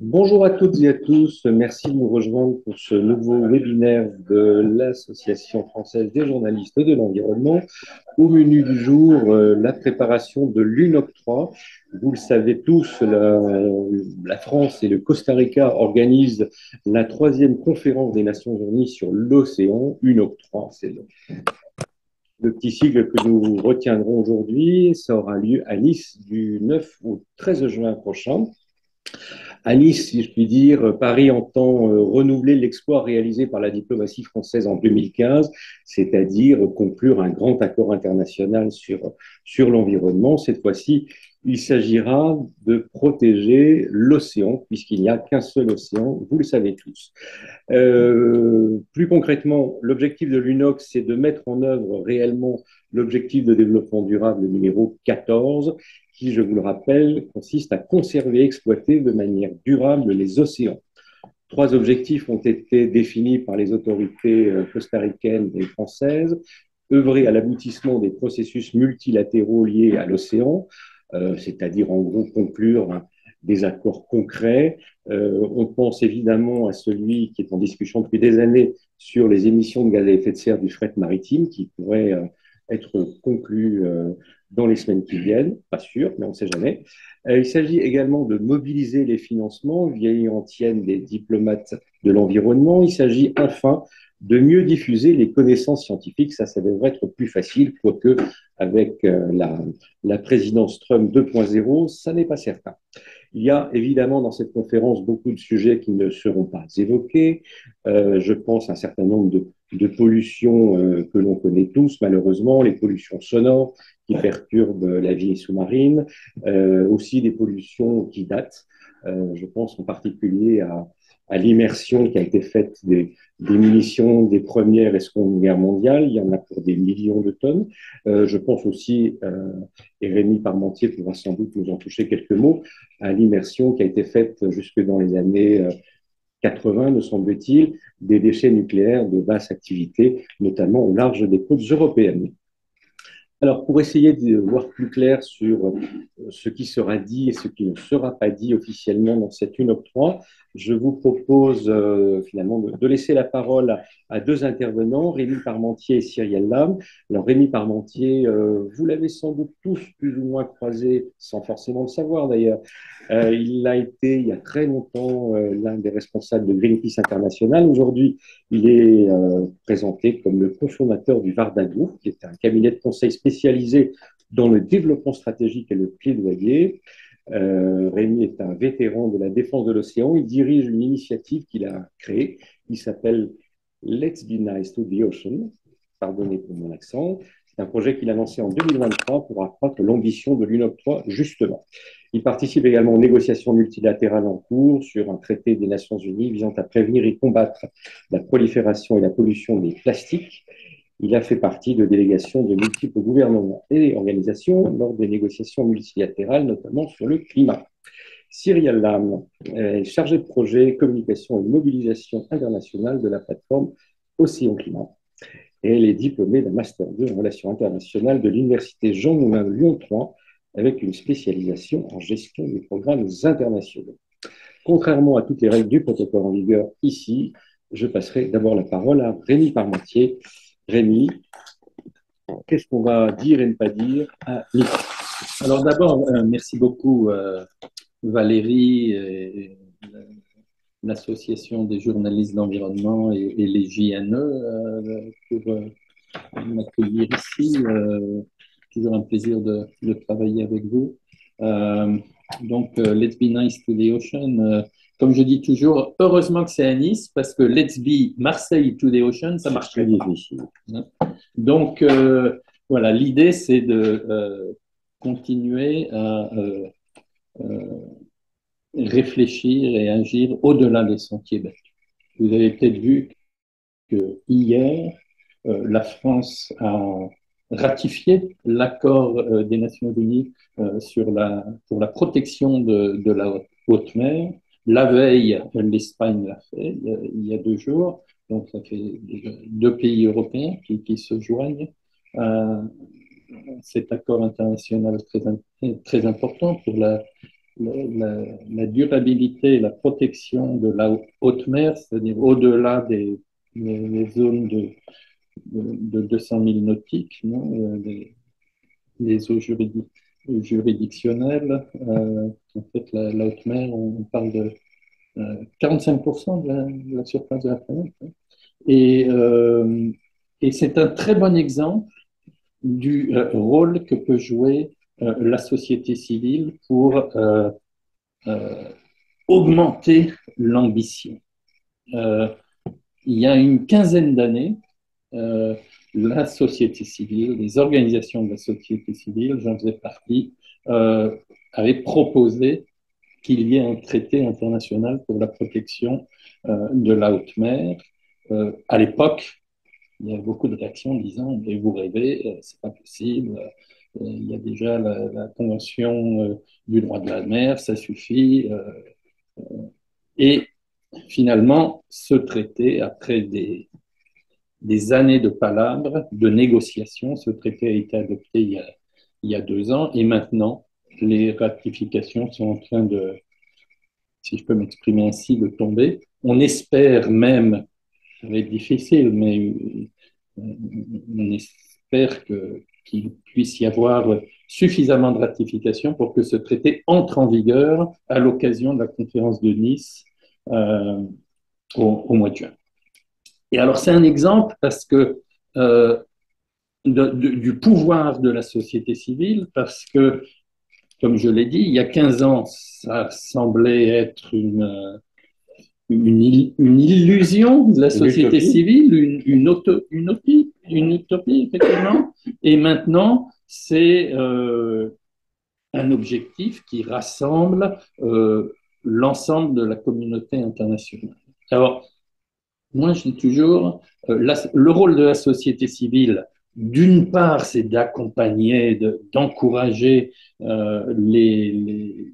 Bonjour à toutes et à tous. Merci de nous rejoindre pour ce nouveau webinaire de l'Association française des journalistes de l'environnement. Au menu du jour, la préparation de l'UNOC3. Vous le savez tous, la France et le Costa Rica organisent la troisième conférence des Nations Unies sur l'océan, UNOC3. C'est le petit sigle que nous retiendrons aujourd'hui. Ça aura lieu à Nice du 9 au 13 juin prochain. À Nice, si je puis dire, Paris entend renouveler l'exploit réalisé par la diplomatie française en 2015, c'est-à-dire conclure un grand accord international sur l'environnement. Cette fois-ci, il s'agira de protéger l'océan, puisqu'il n'y a qu'un seul océan, vous le savez tous. Plus concrètement, l'objectif de l'UNOX, c'est de mettre en œuvre réellement l'objectif de développement durable numéro 14, qui, je vous le rappelle, consiste à conserver et exploiter de manière durable les océans. Trois objectifs ont été définis par les autorités costaricaines et françaises. Œuvrer à l'aboutissement des processus multilatéraux liés à l'océan, c'est-à-dire en gros conclure des accords concrets. On pense évidemment à celui qui est en discussion depuis des années sur les émissions de gaz à effet de serre du fret maritime, qui pourrait être conclu dans les semaines qui viennent, pas sûr, mais on ne sait jamais. Il s'agit également de mobiliser les financements, vieilles et anciennes des diplomates de l'environnement. Il s'agit enfin de mieux diffuser les connaissances scientifiques. Ça devrait être plus facile, quoique avec la présidence Trump 2.0, ça n'est pas certain. Il y a évidemment dans cette conférence beaucoup de sujets qui ne seront pas évoqués. Je pense à un certain nombre de pollutions que l'on connaît tous, malheureusement, les pollutions sonores qui perturbent la vie sous-marine, aussi des pollutions qui datent. Je pense en particulier à l'immersion qui a été faite des munitions des premières et secondes guerres mondiales. Il y en a pour des millions de tonnes. Je pense aussi, et Rémi Parmentier pourra sans doute nous en toucher quelques mots, à l'immersion qui a été faite jusque dans les années 80, me semble-t-il, des déchets nucléaires de basse activité, notamment au large des côtes européennes. Alors, pour essayer de voir plus clair sur ce qui sera dit et ce qui ne sera pas dit officiellement dans cette UNOC 3, je vous propose finalement de laisser la parole à deux intervenants, Rémi Parmentier et Cyrielle Lam. Alors, Rémi Parmentier, vous l'avez sans doute tous plus ou moins croisé, sans forcément le savoir d'ailleurs. Il a été, il y a très longtemps, l'un des responsables de Greenpeace International. Aujourd'hui, il est présenté comme le cofondateur du Varda Group, qui est un cabinet de conseil spécialisé dans le développement stratégique et le plaidoyer. Rémi est un vétéran de la défense de l'océan. Il dirige une initiative qu'il a créée qui s'appelle Let's Be Nice to the Ocean. Pardonnez pour mon accent. C'est un projet qu'il a lancé en 2023 pour accroître l'ambition de l'UNOC 3, justement. Il participe également aux négociations multilatérales en cours sur un traité des Nations Unies visant à prévenir et combattre la prolifération et la pollution des plastiques. Il a fait partie de délégations de multiples gouvernements et organisations lors des négociations multilatérales, notamment sur le climat. Cyrielle Lam est chargée de projet, communication et mobilisation internationale de la plateforme Océan Climat. Et elle est diplômée d'un Master 2 en relations internationales de l'Université Jean Moulin de Lyon 3, avec une spécialisation en gestion des programmes internationaux. Contrairement à toutes les règles du protocole en vigueur ici, je passerai d'abord la parole à Rémi Parmentier. Rémi, qu'est-ce qu'on va dire et ne pas dire à Nice? Alors d'abord, merci beaucoup Valérie, l'Association des journalistes d'environnement et les JNE pour m'accueillir ici. Toujours un plaisir de travailler avec vous. Let's be nice to the ocean. Comme je dis toujours, heureusement que c'est à Nice parce que Let's be Marseille to the ocean, ça marche très difficile. Donc, voilà, l'idée, c'est de continuer à réfléchir et agir au-delà des sentiers battus. Vous avez peut-être vu que hier, la France a ratifié l'accord des Nations Unies pour la protection de la haute mer. La veille, l'Espagne l'a fait il y a 2 jours. Donc, ça fait déjà 2 pays européens qui se joignent à cet accord international très important pour la durabilité et la protection de la haute mer, c'est-à-dire au-delà des zones de 200 000 nautiques, non, les eaux juridictionnelles. En fait, la haute mer, on parle de 45% de la surface de la planète. Hein. Et, euh, et c'est un très bon exemple du rôle que peut jouer la société civile pour euh, augmenter l'ambition. Euh, il y a une quinzaine d'années, euh, la société civile, les organisations de la société civile, j'en faisais partie, euh, avaient proposé qu'il y ait un traité international pour la protection de la haute mer. À l'époque, il y a beaucoup de réactions disant mais vous rêvez, c'est pas possible. Il y a déjà la convention du droit de la mer, ça suffit. Et finalement, ce traité, après des années de palabres, de négociations, ce traité a été adopté il y a 2 ans et maintenant, les ratifications sont en train de, si je peux m'exprimer ainsi, de tomber. On espère même, ça va être difficile, mais on espère qu'il puisse y avoir suffisamment de ratification pour que ce traité entre en vigueur à l'occasion de la conférence de Nice euh, au mois de juin. Et alors, c'est un exemple parce que euh, du pouvoir de la société civile, parce que, comme je l'ai dit, il y a 15 ans, ça semblait être une illusion de la société civile, une utopie, effectivement. Et maintenant, c'est un objectif qui rassemble l'ensemble de la communauté internationale. Alors, moi, je dis toujours, le rôle de la société civile, d'une part, c'est d'accompagner, d'encourager les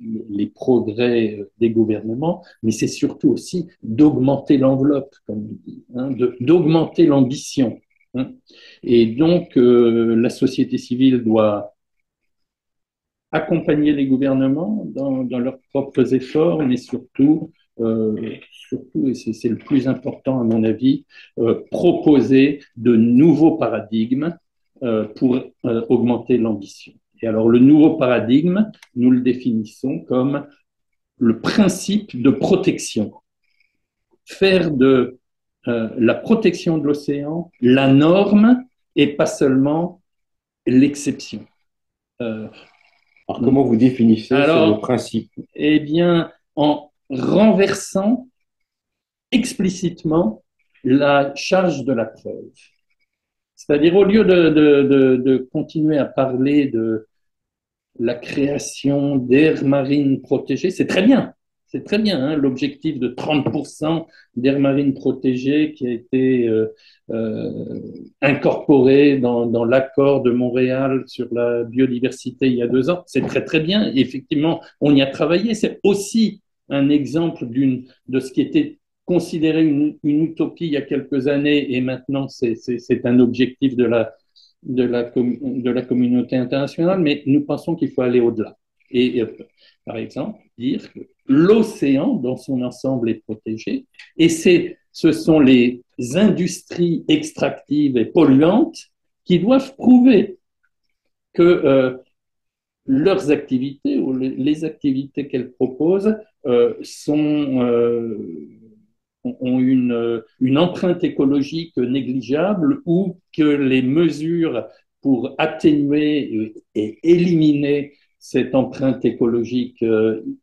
progrès des gouvernements, mais c'est surtout aussi d'augmenter l'enveloppe, comme on dit, hein, d'augmenter l'ambition. Hein. Et donc, la société civile doit accompagner les gouvernements dans leurs propres efforts, mais surtout et c'est le plus important à mon avis, proposer de nouveaux paradigmes pour augmenter l'ambition. Et alors le nouveau paradigme, nous le définissons comme le principe de protection. Faire de la protection de l'océan la norme et pas seulement l'exception. Alors, comment vous définissez ce principe? Eh bien, en renversant explicitement la charge de la preuve. C'est-à-dire, au lieu de continuer à parler de la création d'aires marines protégées, c'est très bien, hein, l'objectif de 30% d'aires marines protégées qui a été incorporé dans l'accord de Montréal sur la biodiversité il y a 2 ans, c'est très très bien. Et effectivement, on y a travaillé. C'est aussi un exemple de ce qui était considéré une utopie il y a quelques années et maintenant c'est un objectif de la communauté internationale, mais nous pensons qu'il faut aller au-delà. Et par exemple, dire que l'océan dans son ensemble est protégé et ce sont les industries extractives et polluantes qui doivent prouver que leurs activités ou les activités qu'elles proposent ont une empreinte écologique négligeable ou que les mesures pour atténuer et éliminer cette empreinte écologique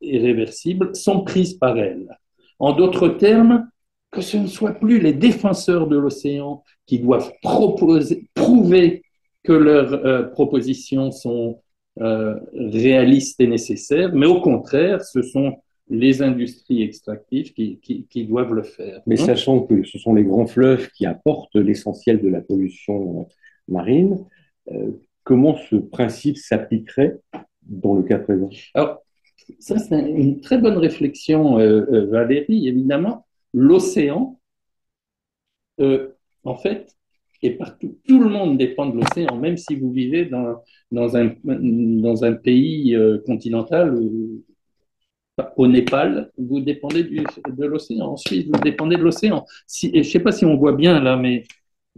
irréversible sont prises par elles. En d'autres termes, que ce ne soit plus les défenseurs de l'océan qui doivent prouver que leurs propositions sont réalistes et nécessaires, mais au contraire, ce sont les industries extractives qui doivent le faire. Mais sachant que ce sont les grands fleuves qui apportent l'essentiel de la pollution marine, comment ce principe s'appliquerait dans le cas présent? Alors, ça, c'est une très bonne réflexion, Valérie. Évidemment, l'océan, en fait, est partout. Tout le monde dépend de l'océan, même si vous vivez dans un pays continental Au Népal, vous dépendez de l'océan. En Suisse, vous dépendez de l'océan. Si, je ne sais pas si on voit bien là, mais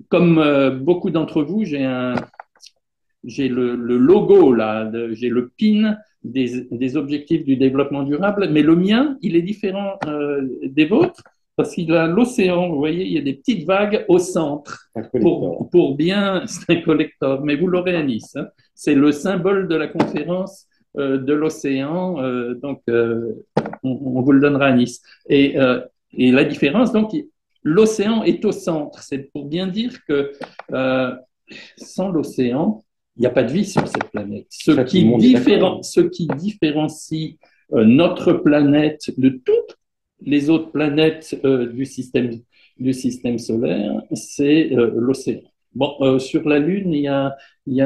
comme beaucoup d'entre vous, j'ai le logo là, j'ai le pin des objectifs du développement durable, mais le mien, il est différent des vôtres parce qu'il a l'océan. Vous voyez, il y a des petites vagues au centre pour bien. C'est un collector, mais vous l'aurez à Nice. Hein. C'est le symbole de la conférence de l'océan. Donc, on vous le donnera à Nice. Et la différence, donc, l'océan est au centre. C'est pour bien dire que sans l'océan, il n'y a pas de vie sur cette planète. Ce qui différencie notre planète de toutes les autres planètes du système solaire, c'est l'océan. Bon, sur la Lune, il y a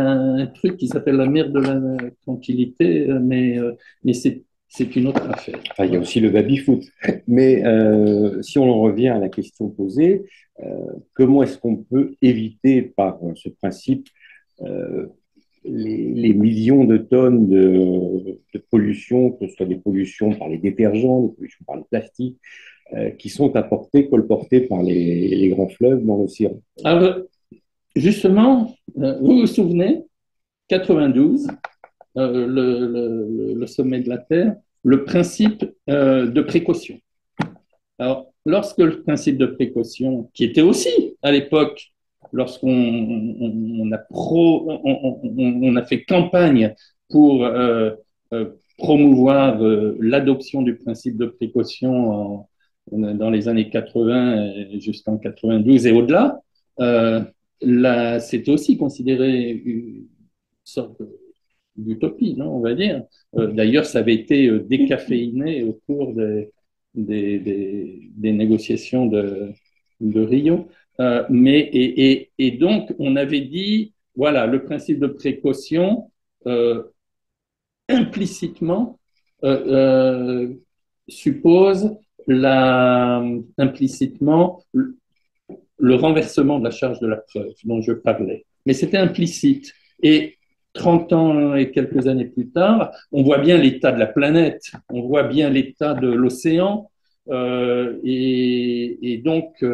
un truc qui s'appelle la mer de la tranquillité, mais c'est une autre affaire. Enfin, il y a aussi le baby-foot. Mais si on en revient à la question posée, comment est-ce qu'on peut éviter par ce principe euh, les millions de tonnes de pollution, que ce soit des pollutions par les détergents, des pollutions par les plastiques, qui sont apportées, colportées par les grands fleuves dans l'océan? Alors, justement, vous vous souvenez, 92, le sommet de la Terre, le principe de précaution. Alors, lorsque le principe de précaution, qui était aussi à l'époque, lorsqu'on on a fait campagne pour promouvoir l'adoption du principe de précaution dans les années 80 jusqu'en 92 et au-delà, c'était aussi considéré une sorte d'utopie, non, on va dire. D'ailleurs, ça avait été décaféiné au cours des négociations de Rio. Et donc, on avait dit, voilà, le principe de précaution, implicitement, suppose implicitement le renversement de la charge de la preuve dont je parlais. Mais c'était implicite. Et 30 ans et quelques années plus tard, on voit bien l'état de la planète, on voit bien l'état de l'océan. Et donc,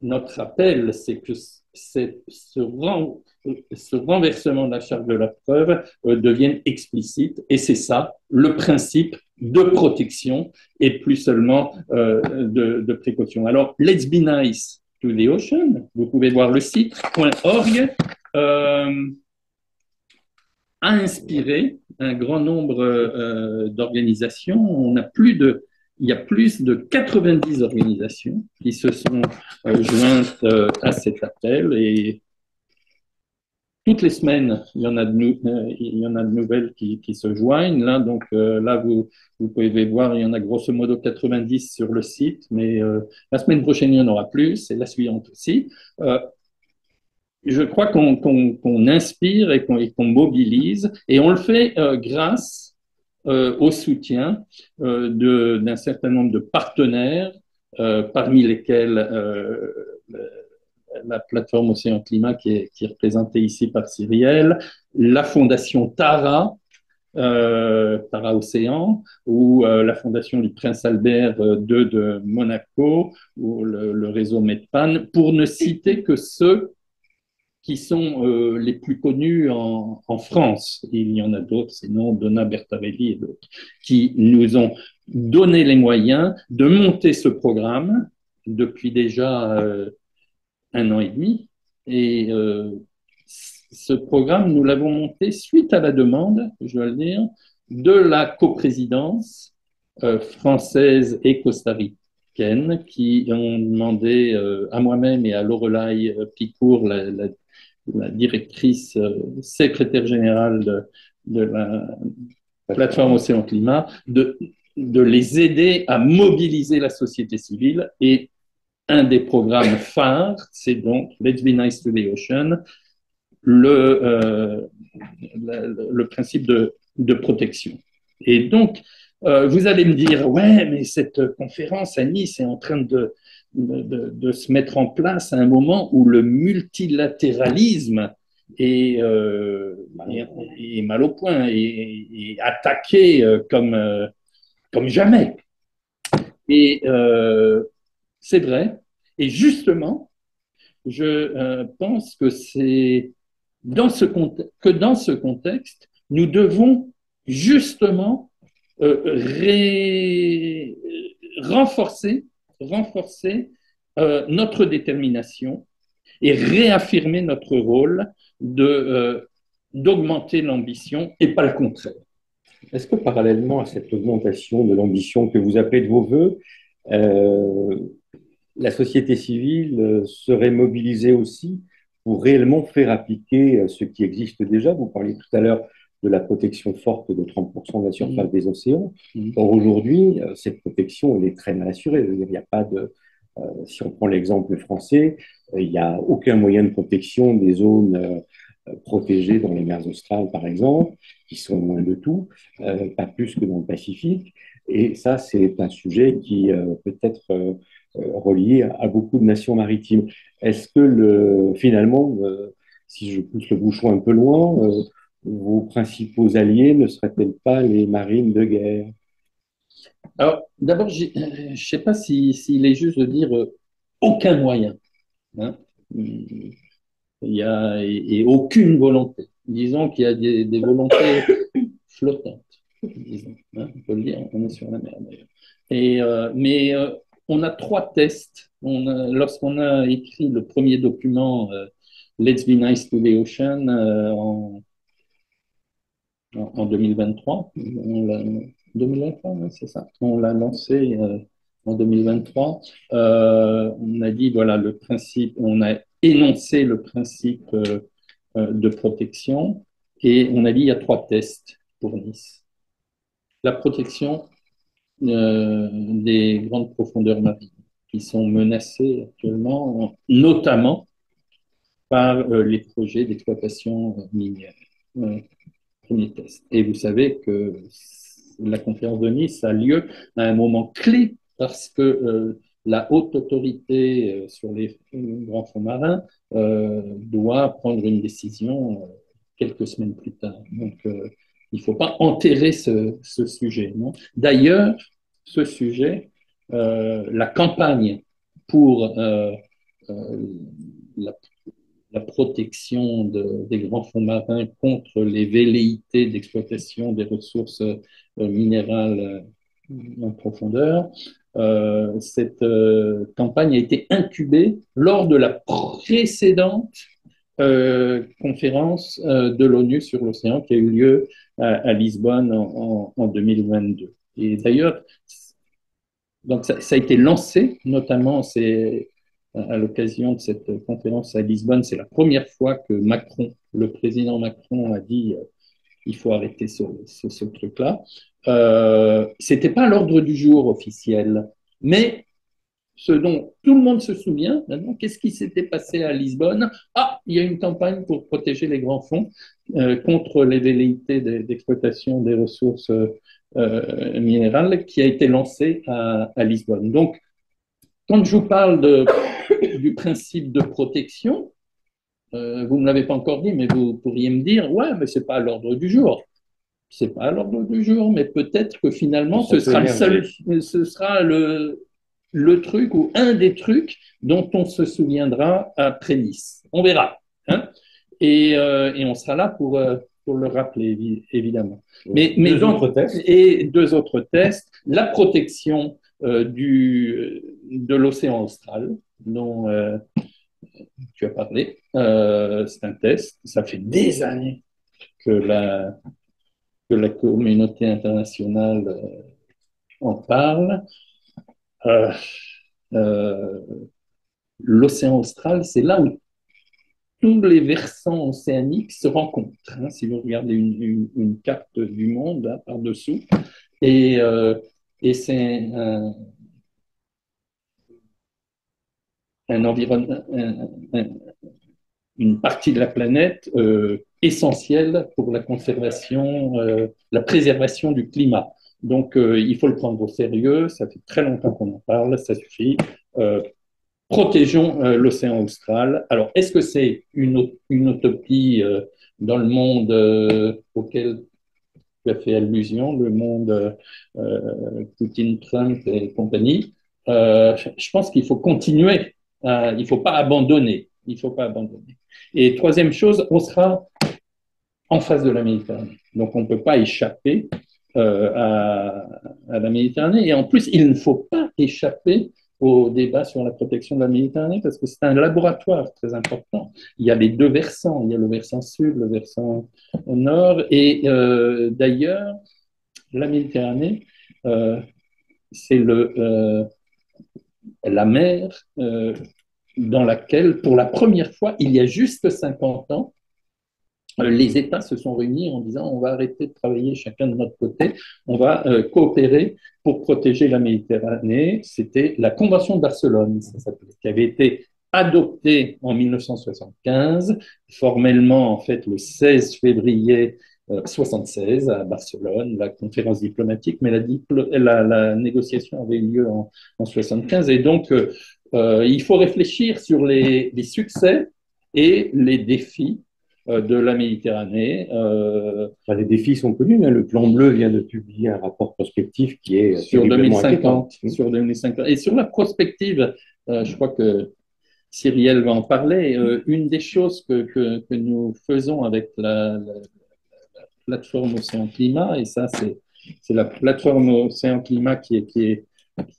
notre appel, c'est que ce renversement de la charge de la preuve devienne explicite. Et c'est ça, le principe de protection et plus seulement de précaution. Alors, let's be nice to the ocean. Vous pouvez voir le site .org. A inspiré un grand nombre d'organisations. Il y a plus de 90 organisations qui se sont jointes à cet appel et toutes les semaines, il y en a de nouvelles qui se joignent. Là, donc là, vous pouvez voir, il y en a grosso modo 90 sur le site, mais la semaine prochaine, il y en aura plus et la suivante aussi. Je crois qu'on inspire et qu'on mobilise, et on le fait grâce au soutien d'un certain nombre de partenaires, parmi lesquels la plateforme Océan Climat qui est représentée ici par Cyrielle, la fondation Tara, Tara Océan, ou la fondation du Prince Albert II de Monaco, ou le réseau Medpan, pour ne citer que ceux qui sont les plus connus en France. Il y en a d'autres, c'est non, Donna Bertarelli et d'autres, qui nous ont donné les moyens de monter ce programme depuis déjà 1 an et demi. Et ce programme, nous l'avons monté suite à la demande, je dois le dire, de la coprésidence française et costaricaine qui ont demandé à moi-même et à Lorelai Picourt, la directrice secrétaire générale de la plateforme Océan Climat, de les aider à mobiliser la société civile. Et un des programmes phares, c'est donc Let's Be Nice to the Ocean, le principe de protection. Et donc, vous allez me dire, ouais, mais cette conférence à Nice est en train de se mettre en place à un moment où le multilatéralisme est mal au point et attaqué comme jamais. Et c'est vrai. Et justement, je pense que c'est dans ce contexte, nous devons justement renforcer, renforcer notre détermination et réaffirmer notre rôle d'augmenter l'ambition et pas le contraire. Est-ce que parallèlement à cette augmentation de l'ambition que vous appelez de vos voeux, euh, la société civile serait mobilisée aussi pour réellement faire appliquer ce qui existe déjà? Vous parliez tout à l'heure de la protection forte de 30% de la surface des océans. Or, aujourd'hui, cette protection, elle est très mal assurée. Il n'y a pas de, si on prend l'exemple français, il n'y a aucun moyen de protection des zones protégées dans les mers australes, par exemple, qui sont loin de tout, pas plus que dans le Pacifique. Et ça, c'est un sujet qui peut être relié à beaucoup de nations maritimes. Est-ce que finalement, si je pousse le bouchon un peu loin, vos principaux alliés ne seraient-ils pas les marines de guerre? Alors, d'abord, je ne sais pas s'il est juste de dire aucun moyen. Hein. Il y a, et aucune volonté. Disons qu'il y a des volontés flottantes. Disons, hein, on peut le dire, on est sur la mer d'ailleurs. Mais on a trois tests. Lorsqu'on a écrit le premier document, Let's Be Nice to the Ocean, en 2023. 2023, c'est ça. On l'a lancé en 2023. On a dit, voilà, le principe, on a énoncé le principe de protection et on a dit, il y a trois tests pour Nice. La protection des grandes profondeurs marines qui sont menacées actuellement, notamment par les projets d'exploitation minière. Premier test. Et vous savez que la conférence de Nice a lieu à un moment clé parce que la haute autorité sur les grands fonds marins doit prendre une décision quelques semaines plus tard. Donc, il ne faut pas enterrer ce sujet. D'ailleurs, ce sujet, la campagne pour la la protection des grands fonds marins contre les velléités d'exploitation des ressources minérales en profondeur. Cette campagne a été incubée lors de la précédente conférence de l'ONU sur l'océan qui a eu lieu à Lisbonne en 2022. Et d'ailleurs, donc ça a été lancé, notamment c'est à l'occasion de cette conférence à Lisbonne, c'est la première fois que Macron, le président Macron, a dit il faut arrêter ce truc-là. C'était pas à l'ordre du jour officiel, mais ce dont tout le monde se souvient maintenant, qu'est-ce qui s'était passé à Lisbonne? Ah, il y a une campagne pour protéger les grands fonds contre les velléités d'exploitation des ressources minérales qui a été lancée à Lisbonne. Donc, quand je vous parle du principe de protection, vous ne me l'avez pas encore dit, mais vous pourriez me dire, ouais, mais c'est pas à l'ordre du jour. C'est pas à l'ordre du jour, mais peut-être que finalement, ce sera le truc ou un des trucs dont on se souviendra après Nice. On verra. Hein, et on sera là pour le rappeler, évidemment. Mais deux autres tests. La protection de l'océan austral, dont tu as parlé. C'est un test. Ça fait des années que la communauté internationale en parle. L'océan austral, c'est là où tous les versants océaniques se rencontrent. Hein, si vous regardez une carte du monde hein, par-dessous, et c'est un environnement, une partie de la planète essentielle pour la conservation, la préservation du climat. Donc, il faut le prendre au sérieux. Ça fait très longtemps qu'on en parle. Ça suffit. Protégeons l'océan austral. Alors, est-ce que c'est une utopie dans le monde auquel tu as fait allusion, le monde Poutine, Trump et compagnie. Je pense qu'il faut continuer, il ne faut pas abandonner. Il faut pas abandonner. Et troisième chose, on sera en face de la Méditerranée. Donc on ne peut pas échapper à la Méditerranée. Et en plus, il ne faut pas échapper au débat sur la protection de la Méditerranée parce que c'est un laboratoire très important. Il y a les deux versants, il y a le versant sud, le versant nord. Et d'ailleurs, la Méditerranée, c'est la mer dans laquelle, pour la première fois, il y a juste 50 ans, les États se sont réunis en disant on va arrêter de travailler chacun de notre côté, on va coopérer pour protéger la Méditerranée. C'était la Convention de Barcelone, ça s'appelait, qui avait été adoptée en 1975, formellement en fait le 16 février 76 à Barcelone, la conférence diplomatique, mais la négociation avait eu lieu en 75 et donc il faut réfléchir sur les succès et les défis de la Méditerranée. Les défis sont connus. Hein. Le Plan Bleu vient de publier un rapport prospectif qui est sur terriblement 2050, inquiétant. sur 2050. Et sur la prospective, je crois que Cyrielle va en parler. Une des choses que nous faisons avec la plateforme Océan Climat, et ça, c'est la plateforme Océan Climat qui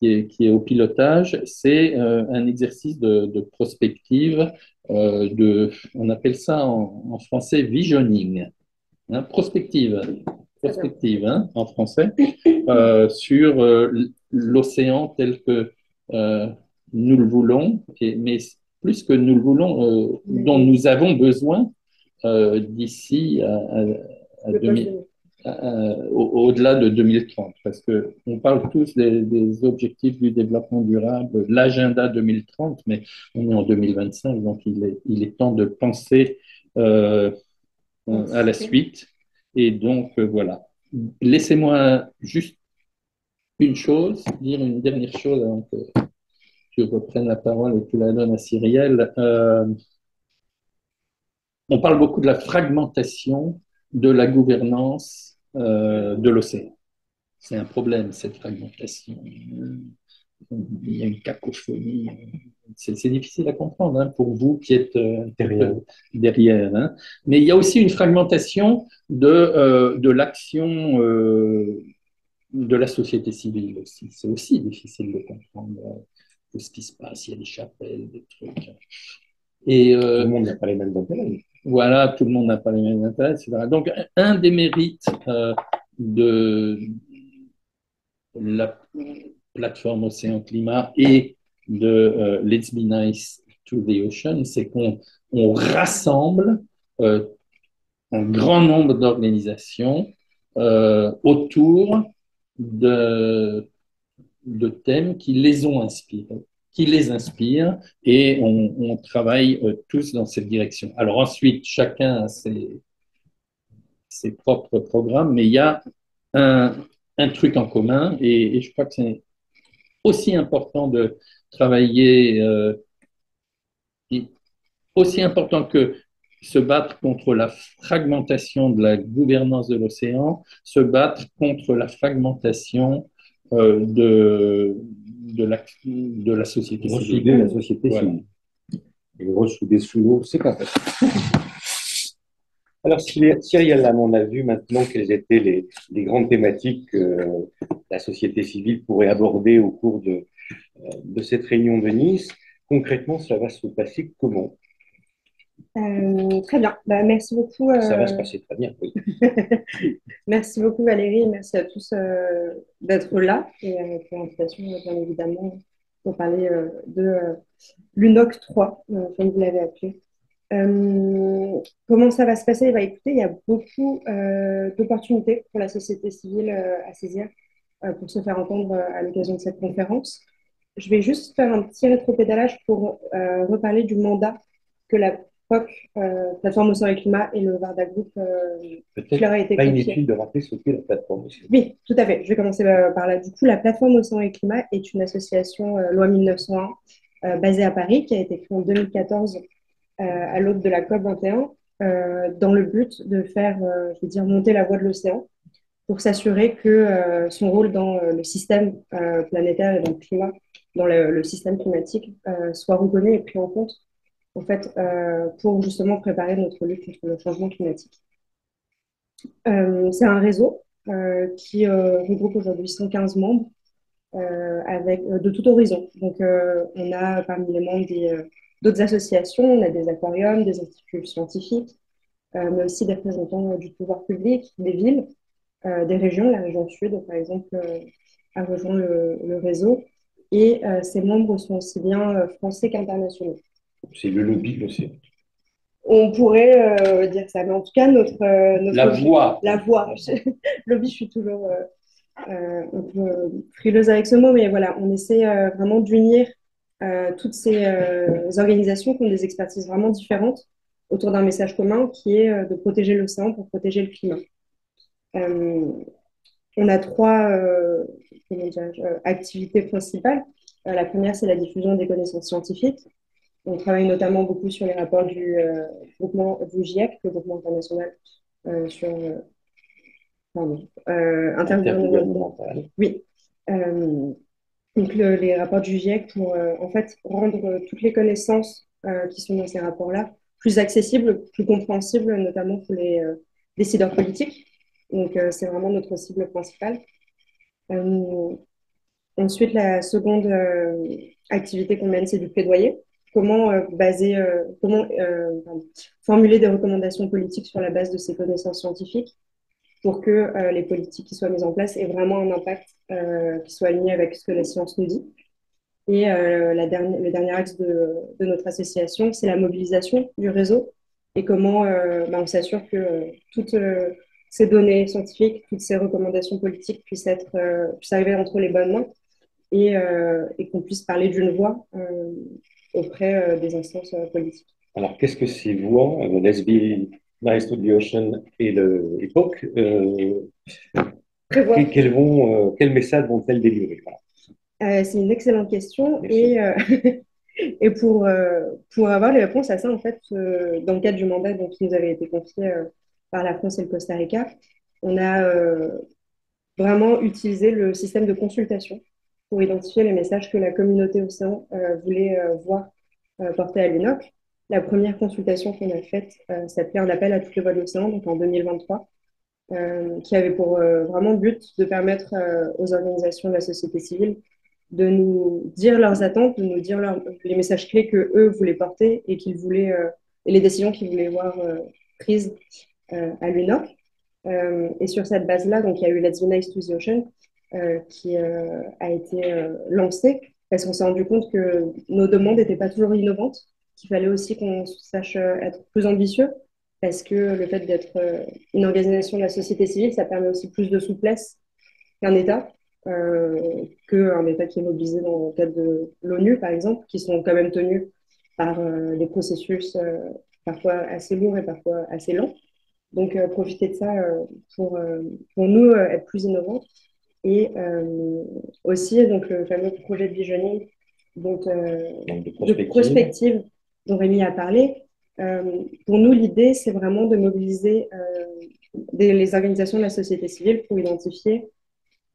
est au pilotage, c'est un exercice de prospective, on appelle ça en français visioning, hein, prospective hein, en français, sur l'océan tel que nous le voulons, mais plus que nous le voulons, dont nous avons besoin d'ici à 2000, au-delà de 2030, parce qu'on parle tous des objectifs du développement durable, l'agenda 2030, mais on est en 2025, donc il est temps de penser à la suite. Et donc, voilà. Laissez-moi juste une chose, dire une dernière chose avant que tu reprennes la parole et que tu la donnes à Cyrielle. On parle beaucoup de la fragmentation de la gouvernance de l'océan. C'est un problème, cette fragmentation. Il y a une cacophonie. C'est difficile à comprendre hein, pour vous qui êtes derrière. Hein. Mais il y a aussi une fragmentation de l'action de la société civile aussi. C'est aussi difficile de comprendre tout ce qui se passe. Il y a des chapelles, des trucs. Et tout le monde n'a pas les mêmes intérêts. Voilà, tout le monde n'a pas les mêmes intérêts, etc. Donc, un des mérites de la plateforme Océan Climat et de Let's Be Nice to the Ocean, c'est qu'on rassemble un grand nombre d'organisations autour de thèmes qui les ont inspirés, qui les inspirent, et on travaille tous dans cette direction. Alors ensuite, chacun a ses propres programmes, mais il y a un truc en commun, et je crois que c'est aussi important de travailler, aussi important que se battre contre la fragmentation de la gouvernance de l'océan, se battre contre la fragmentation de la société civile. Ressouder la société civile. Et le ressouder sous l'eau, c'est pas facile. Alors, Cyrielle, on a vu maintenant quelles étaient les grandes thématiques que la société civile pourrait aborder au cours de cette réunion de Nice. Concrètement, ça va se passer comment? Très bien. Merci beaucoup. Ça va se passer très bien, oui. Merci beaucoup Valérie, merci à tous d'être là et pour l'invitation, bien évidemment, pour parler de l'UNOC 3, comme vous l'avez appelé. Comment ça va se passer? Écoutez, il y a beaucoup d'opportunités pour la société civile à saisir pour se faire entendre à l'occasion de cette conférence. Je vais juste faire un petit rétropédalage pour reparler du mandat que la POC, Plateforme Océan et Climat, et le Varda Group qui leur a été confié. Inutile de rappeler ce qu'est la plateforme Océan. Oui, tout à fait. Je vais commencer par là. Du coup, la Plateforme Océan et Climat est une association loi 1901 basée à Paris qui a été créée en 2014 à l'aube de la COP 21 dans le but de faire, je veux dire, monter la voie de l'océan pour s'assurer que son rôle dans le système planétaire et dans le climat, dans le système climatique, soit reconnu et pris en compte, en fait, pour justement préparer notre lutte contre le changement climatique. C'est un réseau qui regroupe aujourd'hui 115 membres de tout horizon. Donc, on a parmi les membres d'autres associations, on a des aquariums, des instituts scientifiques, mais aussi des représentants du pouvoir public, des villes, des régions. La région Sud, par exemple, a rejoint le réseau. Et ces membres sont aussi bien français qu'internationaux. C'est le lobby de l'océan. On pourrait dire ça, mais en tout cas, La voix. La voix. Lobby, je suis toujours un peu frileuse avec ce mot, mais voilà, on essaie vraiment d'unir toutes ces organisations qui ont des expertises vraiment différentes autour d'un message commun qui est de protéger l'océan pour protéger le climat. On a trois activités principales. La première, c'est la diffusion des connaissances scientifiques. On travaille notamment beaucoup sur les rapports groupement du GIEC, le groupement international sur intergouvernemental. Oui. Donc les rapports du GIEC pour en fait rendre toutes les connaissances qui sont dans ces rapports-là plus accessibles, plus compréhensibles, notamment pour les décideurs politiques. Donc c'est vraiment notre cible principale. Ensuite, la seconde activité qu'on mène, c'est du plaidoyer. Comment formuler des recommandations politiques sur la base de ces connaissances scientifiques pour que les politiques qui soient mises en place aient vraiment un impact qui soit aligné avec ce que la science nous dit. Et le dernier axe de notre association, c'est la mobilisation du réseau et comment on s'assure que toutes ces données scientifiques, toutes ces recommandations politiques puissent arriver entre les bonnes mains et qu'on puisse parler d'une voix auprès des instances politiques. Alors, qu'est-ce que ces voix, Let's Be Nice to the Ocean et l'époque, quel message vont-elles délivrer? C'est une excellente question. Et pour avoir les réponses à ça, en fait, dans le cadre du mandat qui nous avait été confié par la France et le Costa Rica, on a vraiment utilisé le système de consultation pour identifier les messages que la communauté océan voulait voir portés à l'UNOC. La première consultation qu'on a faite s'appelait Un appel à toutes les voix de l'océan, donc en 2023, qui avait pour vraiment but de permettre aux organisations de la société civile de nous dire leurs attentes, de nous dire les messages clés que eux voulaient porter et et les décisions qu'ils voulaient voir prises à l'UNOC. Et sur cette base-là, donc il y a eu Let's Be Nice to the Ocean qui a été lancé parce qu'on s'est rendu compte que nos demandes n'étaient pas toujours innovantes, qu'il fallait aussi qu'on sache être plus ambitieux parce que le fait d'être une organisation de la société civile, ça permet aussi plus de souplesse qu'un État, qu'un État qui est mobilisé dans le cadre de l'ONU, par exemple, qui sont quand même tenus par des processus parfois assez lourds et parfois assez lents. Donc, profiter de ça pour nous être plus innovants. Et aussi, donc, le fameux projet de visioning de prospective dont Rémi a parlé. Pour nous, l'idée, c'est vraiment de mobiliser les organisations de la société civile pour identifier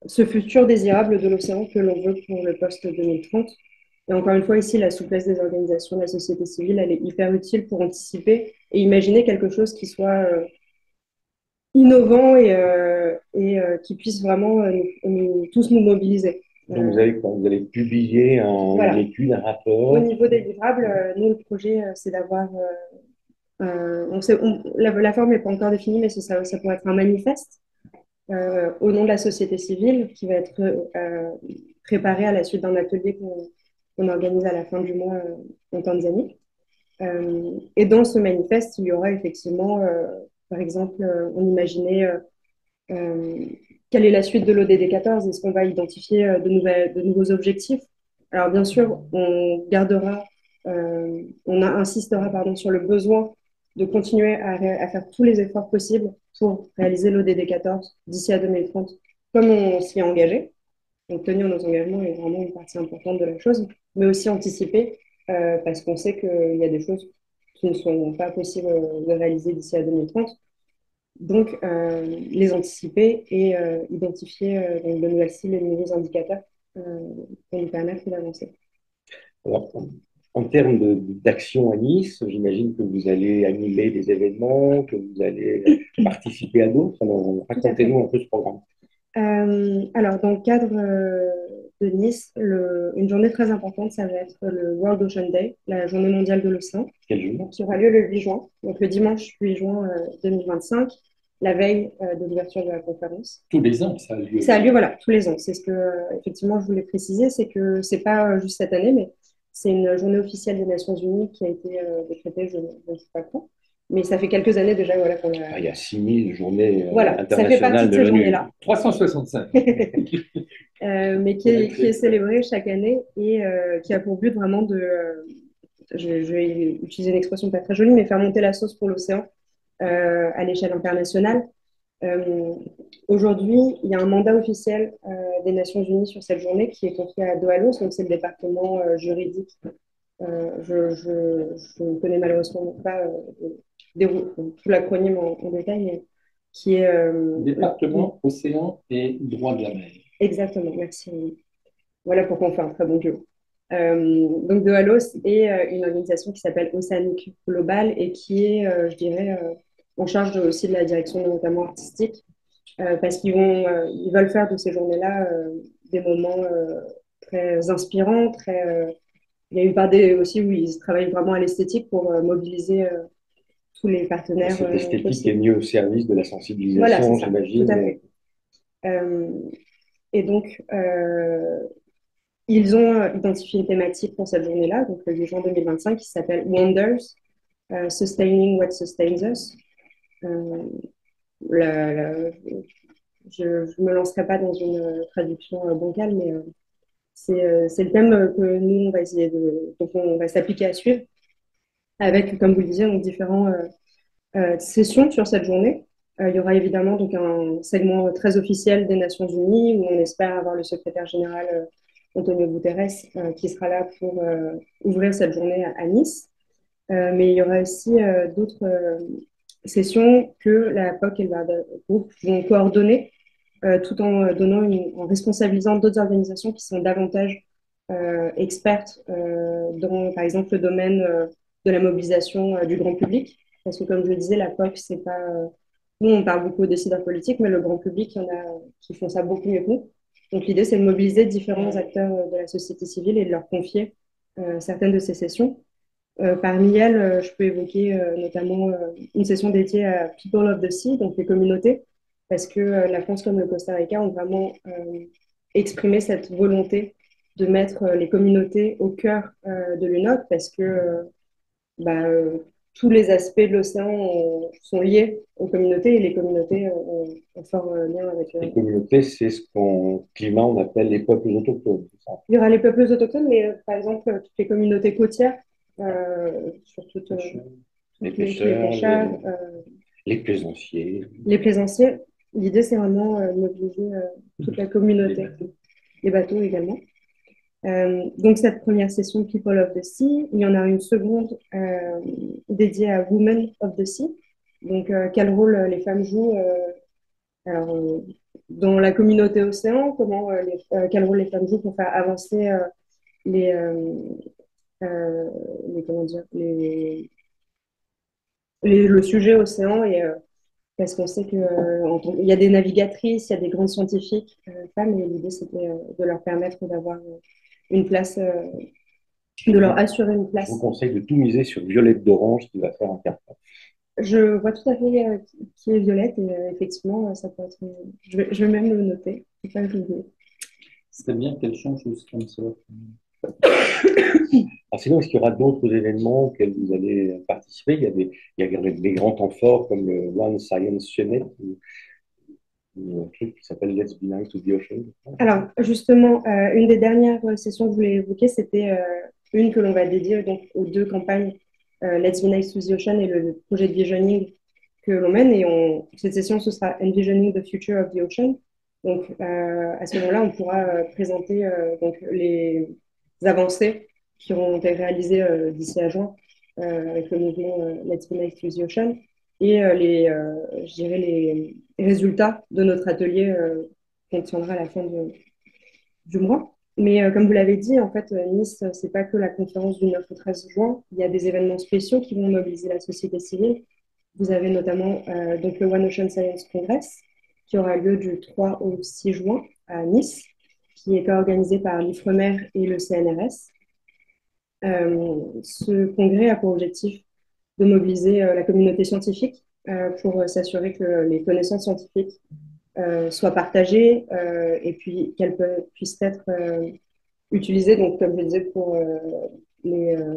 ce futur désirable de l'océan que l'on veut pour le post-2030. Et encore une fois, ici, la souplesse des organisations de la société civile, elle est hyper utile pour anticiper et imaginer quelque chose qui soit innovant et qui puisse vraiment tous nous mobiliser. Donc, vous allez publier une étude, un rapport. Au niveau des livrables, nous, le projet, c'est d'avoir. La forme n'est pas encore définie, mais ça pourrait être un manifeste au nom de la société civile qui va être préparé à la suite d'un atelier qu'on organise à la fin du mois en Tanzanie. Et dans ce manifeste, il y aura effectivement, par exemple, on imaginait quelle est la suite de l'ODD 14? Est-ce qu'on va identifier de nouveaux objectifs? Alors, bien sûr, on insistera pardon, sur le besoin de continuer à faire tous les efforts possibles pour réaliser l'ODD 14 d'ici à 2030, comme on s'y est engagé. Donc, tenir nos engagements est vraiment une partie importante de la chose, mais aussi anticiper, parce qu'on sait qu'il y a des choses qui ne sont pas possibles de réaliser d'ici à 2030. Donc, les anticiper et identifier donc de nouvelles cibles et de nouveaux indicateurs pour nous permettre d'avancer. Alors, en termes d'action à Nice, j'imagine que vous allez animer des événements, que vous allez participer à d'autres. Alors, racontez-nous un peu ce programme. Alors, dans le cadre de Nice, une journée très importante, ça va être le World Ocean Day, la journée mondiale de l'océan, Quel jour? qui aura lieu le 8 juin, donc le dimanche 8 juin 2025, la veille de l'ouverture de la conférence. Tous les ans, ça a lieu. Ça a lieu, voilà, tous les ans. C'est ce que, effectivement, je voulais préciser, c'est que c'est pas juste cette année, mais c'est une journée officielle des Nations Unies qui a été décrétée, je ne sais pas quand, mais ça fait quelques années déjà, voilà, qu'on a... Ah, il y a 6000 journées Voilà, ça fait partie internationales de de ces l'ONU. journées-là. 365. Mais qui est célébrée chaque année et qui a pour but vraiment de, je vais utiliser une expression pas très jolie, mais faire monter la sauce pour l'océan à l'échelle internationale. Euh, Aujourd'hui, il y a un mandat officiel des Nations Unies sur cette journée qui est confié à DOALOS, donc c'est le département juridique. Je ne connais malheureusement pas tout l'acronyme en détail, mais qui est Département, océan et droit de la mer. exactement, merci. Voilà pourquoi on fait un très bon duo. Donc, DOALOS est une organisation qui s'appelle Océanique Global et qui est, je dirais, en charge aussi de la direction notamment artistique parce ils veulent faire de ces journées-là des moments très inspirants, il y a eu par des aussi où ils travaillent vraiment à l'esthétique pour mobiliser tous les partenaires Cette esthétique est possibles. mise au service de la Voilà, c'est sensibilisation, ça, tout à j'imagine. fait. Euh, et donc, ils ont identifié une thématique pour cette journée-là, donc le 8 juin 2025, qui s'appelle Wonders, Sustaining What Sustains Us. Euh, la- la- je ne me lancerai pas dans une traduction bancale, mais c'est le thème que nous, on va essayer donc on va s'appliquer à suivre avec, comme vous le disiez, donc différentes sessions sur cette journée. Il y aura évidemment donc un segment très officiel des Nations Unies où on espère avoir le secrétaire général Antonio Guterres qui sera là pour ouvrir cette journée à Nice. Mais il y aura aussi d'autres sessions que la POC et le groupe vont coordonner tout en en responsabilisant d'autres organisations qui sont davantage expertes dans, par exemple, le domaine de la mobilisation du grand public. Parce que, comme je le disais, la POC, c'est pas. Nous, on parle beaucoup aux décideurs politiques, mais le grand public, il y en a qui font ça beaucoup mieux que nous. Donc, l'idée, c'est de mobiliser différents acteurs de la société civile et de leur confier certaines de ces sessions. Parmi elles, je peux évoquer notamment une session dédiée à People of the Sea, donc les communautés, parce que la France comme le Costa Rica ont vraiment exprimé cette volonté de mettre les communautés au cœur de l'UNOC, parce que bah, tous les aspects de l'océan sont liés aux communautés et les communautés ont un fort lien avec Les communautés, c'est ce qu'en climat, on appelle les peuples autochtones. il y aura les peuples autochtones, mais par exemple, toutes les communautés côtières, sur Les les pêcheurs, pêcheurs, les plaisanciers. les plaisanciers. L'idée, c'est vraiment de mobiliser toute la communauté, les bateaux également. Donc, cette première session People of the Sea, il y en a une seconde dédiée à Women of the Sea. Donc, quel rôle les femmes jouent alors, dans la communauté océan, quel rôle les femmes jouent pour faire avancer les, euh, comment dire, le sujet océan et parce qu'on sait il y a des navigatrices, il y a des grandes scientifiques femmes et l'idée c'était de leur permettre d'avoir une place, de leur assurer une Je vous place. conseille de tout miser sur Violette d'Orange qui va faire un carton. Je vois tout à fait qui est Violette et effectivement ça peut être. Je vais même le noter. Faut pas que je l'oublie. C'est bien qu'elle change de sponsor. Alors sinon, est-ce qu'il y aura d'autres événements auxquels vous allez participer? Il y a des grands temps forts comme le One Science Summit ou un truc qui s'appelle Let's Be Nice to the Ocean. Alors justement, une des dernières sessions que je voulais évoquer, c'était une que l'on va dédier donc aux deux campagnes Let's Be Nice to the Ocean et le projet de visioning que l'on mène. Et cette session, ce sera Envisioning the Future of the Ocean. Donc, à ce moment-là, on pourra présenter donc, les avancées qui auront été réalisées d'ici à juin avec le mouvement Let's Be Nice to the Ocean. et je dirais les résultats de notre atelier qu'on tiendra à la fin du mois. Mais comme vous l'avez dit, en fait, Nice, c'est pas que la conférence du 9 au 13 juin. Il y a des événements spéciaux qui vont mobiliser la société civile. Vous avez notamment donc le One Ocean Science Congress, qui aura lieu du 3 au 6 juin à Nice, qui est organisé par l'IFREMER et le CNRS. Ce congrès a pour objectif de mobiliser la communauté scientifique pour s'assurer que les connaissances scientifiques soient partagées et puis qu'elles puissent être utilisées, donc, comme je disais, les, euh,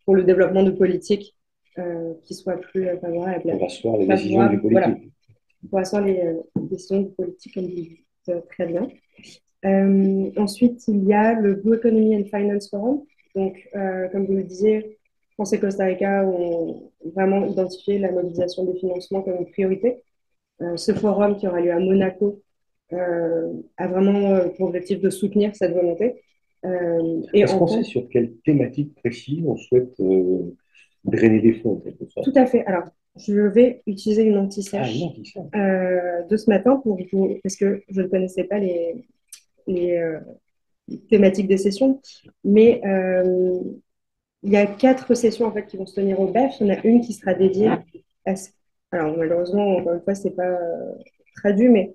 pour le développement de politiques qui soient plus favorables. Pour asseoir les décisions du politique. Voilà, pour asseoir les décisions du politique, comme vous dites très bien. Ensuite, il y a le Blue Economy and Finance Forum. Donc, comme vous le disiez, France et Costa Rica ont vraiment identifié la mobilisation des financements comme une priorité. Ce forum qui aura lieu à Monaco a vraiment pour objectif de soutenir cette volonté. Est-ce qu'on sait sur quelle thématique précise on souhaite drainer des fonds, en quelque sorte? Tout à fait. Alors, je vais utiliser une anti-sèche de ce matin parce que je ne connaissais pas les thématiques des sessions, mais il y a 4 sessions en fait qui vont se tenir au BEF. Il y en a une qui sera dédiée à alors malheureusement, encore une fois, c'est pas traduit, mais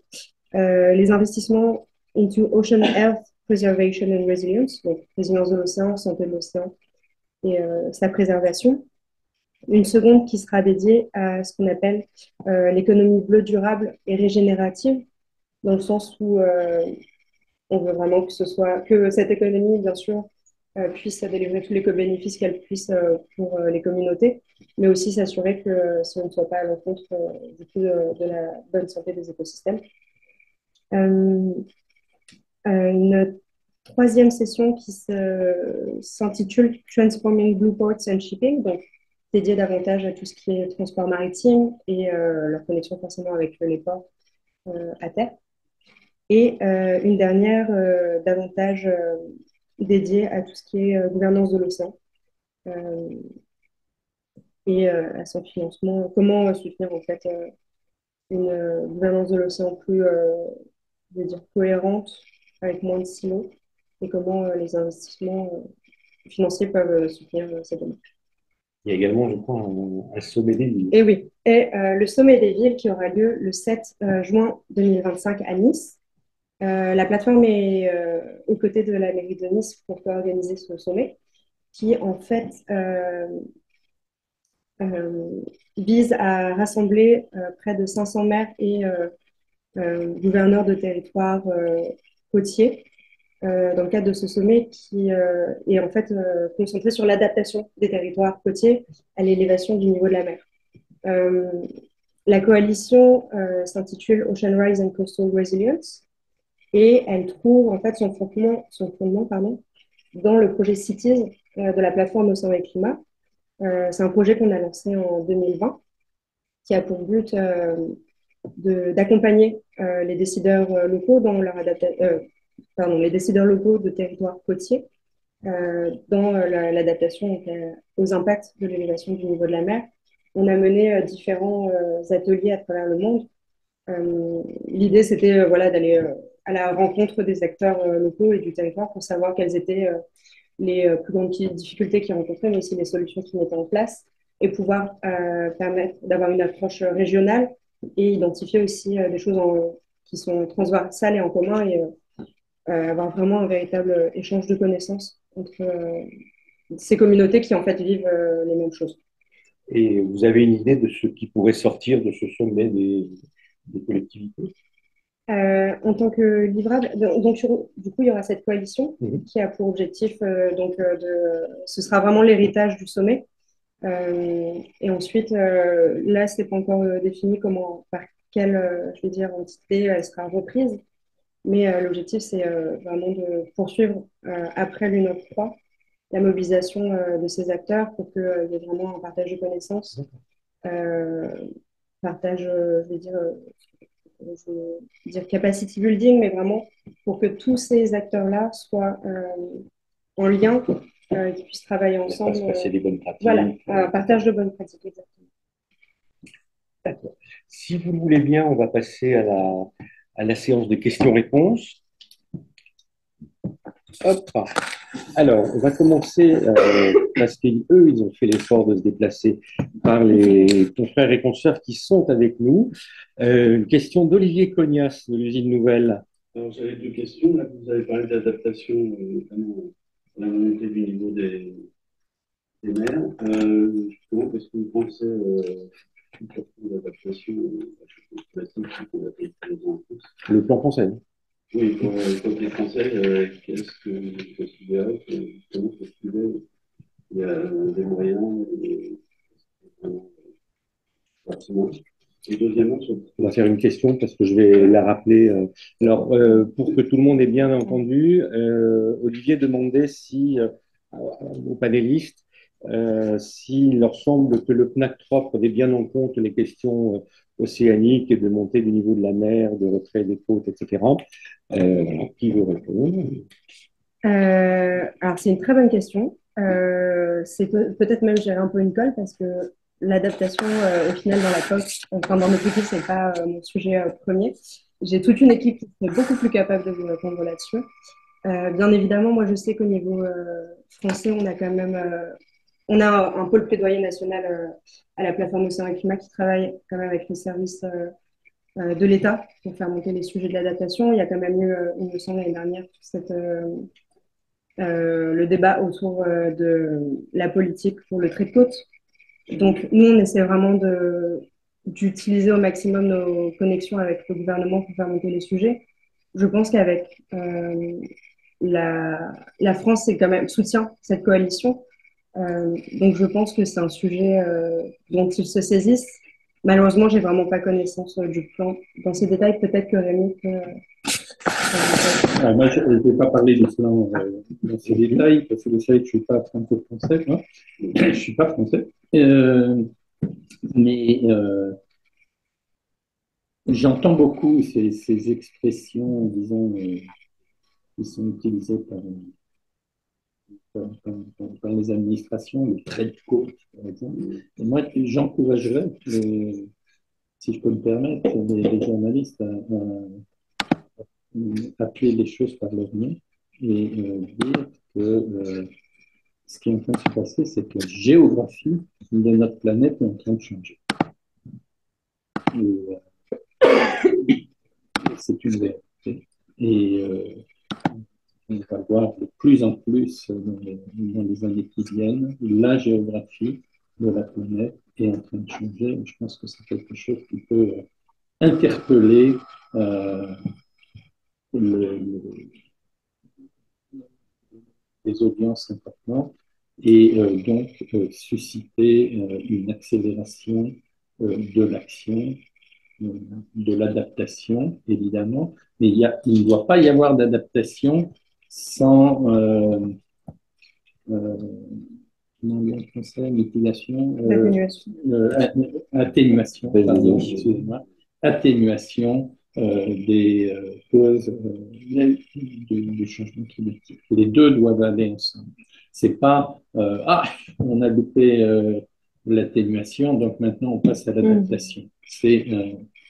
les investissements into ocean health, preservation and resilience, donc résilience de l'océan, santé de l'océan et sa préservation. Une seconde qui sera dédiée à ce qu'on appelle l'économie bleue durable et régénérative, dans le sens où on veut vraiment que cette économie, bien sûr, puisse délivrer tous les bénéfices qu'elle puisse pour les communautés, mais aussi s'assurer que ce ne soit pas à l'encontre du coup de la bonne santé des écosystèmes. Une troisième session qui s'intitule Transforming Blue Ports and Shipping, donc dédiée davantage à tout ce qui est transport maritime et leur connexion forcément avec les ports à terre. Et une dernière davantage dédiée à tout ce qui est gouvernance de l'océan et à son financement. Comment soutenir en fait une gouvernance de l'océan plus, je veux dire, cohérente, avec moins de silos, et comment les investissements financiers peuvent soutenir cette démarche. Il y a également, je crois, un sommet des villes. Et oui, et le sommet des villes qui aura lieu le 7 juin 2025 à Nice. La plateforme est aux côtés de la mairie de Nice pour organiser ce sommet, qui en fait vise à rassembler près de 500 maires et gouverneurs de territoires côtiers dans le cadre de ce sommet qui est en fait concentré sur l'adaptation des territoires côtiers à l'élévation du niveau de la mer. La coalition s'intitule Ocean Rise and Coastal Resilience et elle trouve en fait son fondement dans le projet CITES de la plateforme Océan et Climat. C'est un projet qu'on a lancé en 2020 qui a pour but d'accompagner les décideurs locaux dans leur les décideurs locaux de territoires côtiers dans l'adaptation aux impacts de l'élévation du niveau de la mer. On a mené différents ateliers à travers le monde. L'idée, c'était voilà, d'aller à la rencontre des acteurs locaux et du territoire pour savoir quelles étaient les plus grandes difficultés qu'ils rencontraient, mais aussi les solutions qu'ils mettaient en place et pouvoir permettre d'avoir une approche régionale et identifier aussi des choses qui sont transversales et en commun et avoir vraiment un véritable échange de connaissances entre ces communautés qui en fait vivent les mêmes choses. Et vous avez une idée de ce qui pourrait sortir de ce sommet des collectivités? En tant que livrable, donc du coup, il y aura cette coalition qui a pour objectif, ce sera vraiment l'héritage du sommet. Et ensuite, là, ce n'est pas encore défini par quelle, je vais dire, entité elle sera reprise. Mais l'objectif, c'est vraiment de poursuivre après l'UNOP 3 la mobilisation de ces acteurs pour qu'il y ait vraiment un partage de connaissances, partage, je vais dire capacity building, mais vraiment pour que tous ces acteurs-là soient en lien, qu'ils puissent travailler ensemble. Passer des bonnes pratiques. Voilà, partage de bonnes pratiques, exactement. D'accord. Si vous le voulez bien, on va passer à la séance de questions-réponses. Hop. Alors, on va commencer parce qu'eux, ils ont fait l'effort de se déplacer par les confrères et consoeurs qui sont avec nous. Une question d'Olivier Cognas de l'usine Nouvelle. Alors, j'avais deux questions. Là, vous avez parlé d'adaptation, notamment à la montée du niveau des mers. Justement, qu'est-ce que vous pensez du plan d'adaptation à changement climatique qu'on a pris de plus en plus? Le plan français. Oui, pour côté français, qu'est-ce que vous considérez que justement ce sujet, il y a des moyens et vraiment pertinents? Et deuxièmement, sur On va faire une question parce que je vais la rappeler. Alors, pour que tout le monde ait bien entendu, Olivier demandait si, aux panélistes, s'il leur semble que le PNAC 3 prenait bien en compte les questions océaniques et de montée du niveau de la mer, de retrait des côtes, etc. Voilà, qui veut répondre? Alors, c'est une très bonne question. C'est peut-être même gérer un peu une colle parce que l'adaptation, au final, dans la COP, enfin, dans notre équipe, c'est pas mon sujet premier. J'ai toute une équipe qui est beaucoup plus capable de vous répondre là-dessus. Bien évidemment, moi, je sais qu'au niveau français, on a quand même on a un pôle plaidoyer national à la plateforme Océan et Climat qui travaille quand même avec les services de l'État pour faire monter les sujets de l'adaptation. Il y a quand même eu, il me semble, l'année dernière, le débat autour de la politique pour le trait de côte. Donc, nous, on essaie vraiment d'utiliser au maximum nos connexions avec le gouvernement pour faire monter les sujets. Je pense qu'avec la France, c'est quand même soutient cette coalition. Donc, je pense que c'est un sujet dont ils se saisissent. Malheureusement, j'ai vraiment pas connaissance du plan dans ces détails. Peut-être que Rémi peut. Moi, je ne vais pas parler du plan dans ces détails, parce que vous savez que je ne suis pas franco-français, moi. Je ne suis pas français. Mais j'entends beaucoup ces expressions, disons, qui sont utilisées par les administrations, le trait de côte, par exemple. Et moi, j'encouragerais, si je peux me permettre, les journalistes à appeler les choses par leur nom et dire que ce qui est en train de se passer, c'est que la géographie de notre planète est en train de changer. Et c'est une vérité. Et on va voir de plus en plus dans les années qui viennent, la géographie de la planète est en train de changer. Je pense que c'est quelque chose qui peut interpeller les audiences importantes et donc susciter une accélération de l'action, de l'adaptation, évidemment, mais il ne doit pas y avoir d'adaptation sans comment dire en français, mitigation, atténuation, pardon, excusez-moi, atténuation des causes du changement climatique. Les deux doivent aller ensemble. C'est pas on a loupé l'atténuation, donc maintenant on passe à l'adaptation. C'est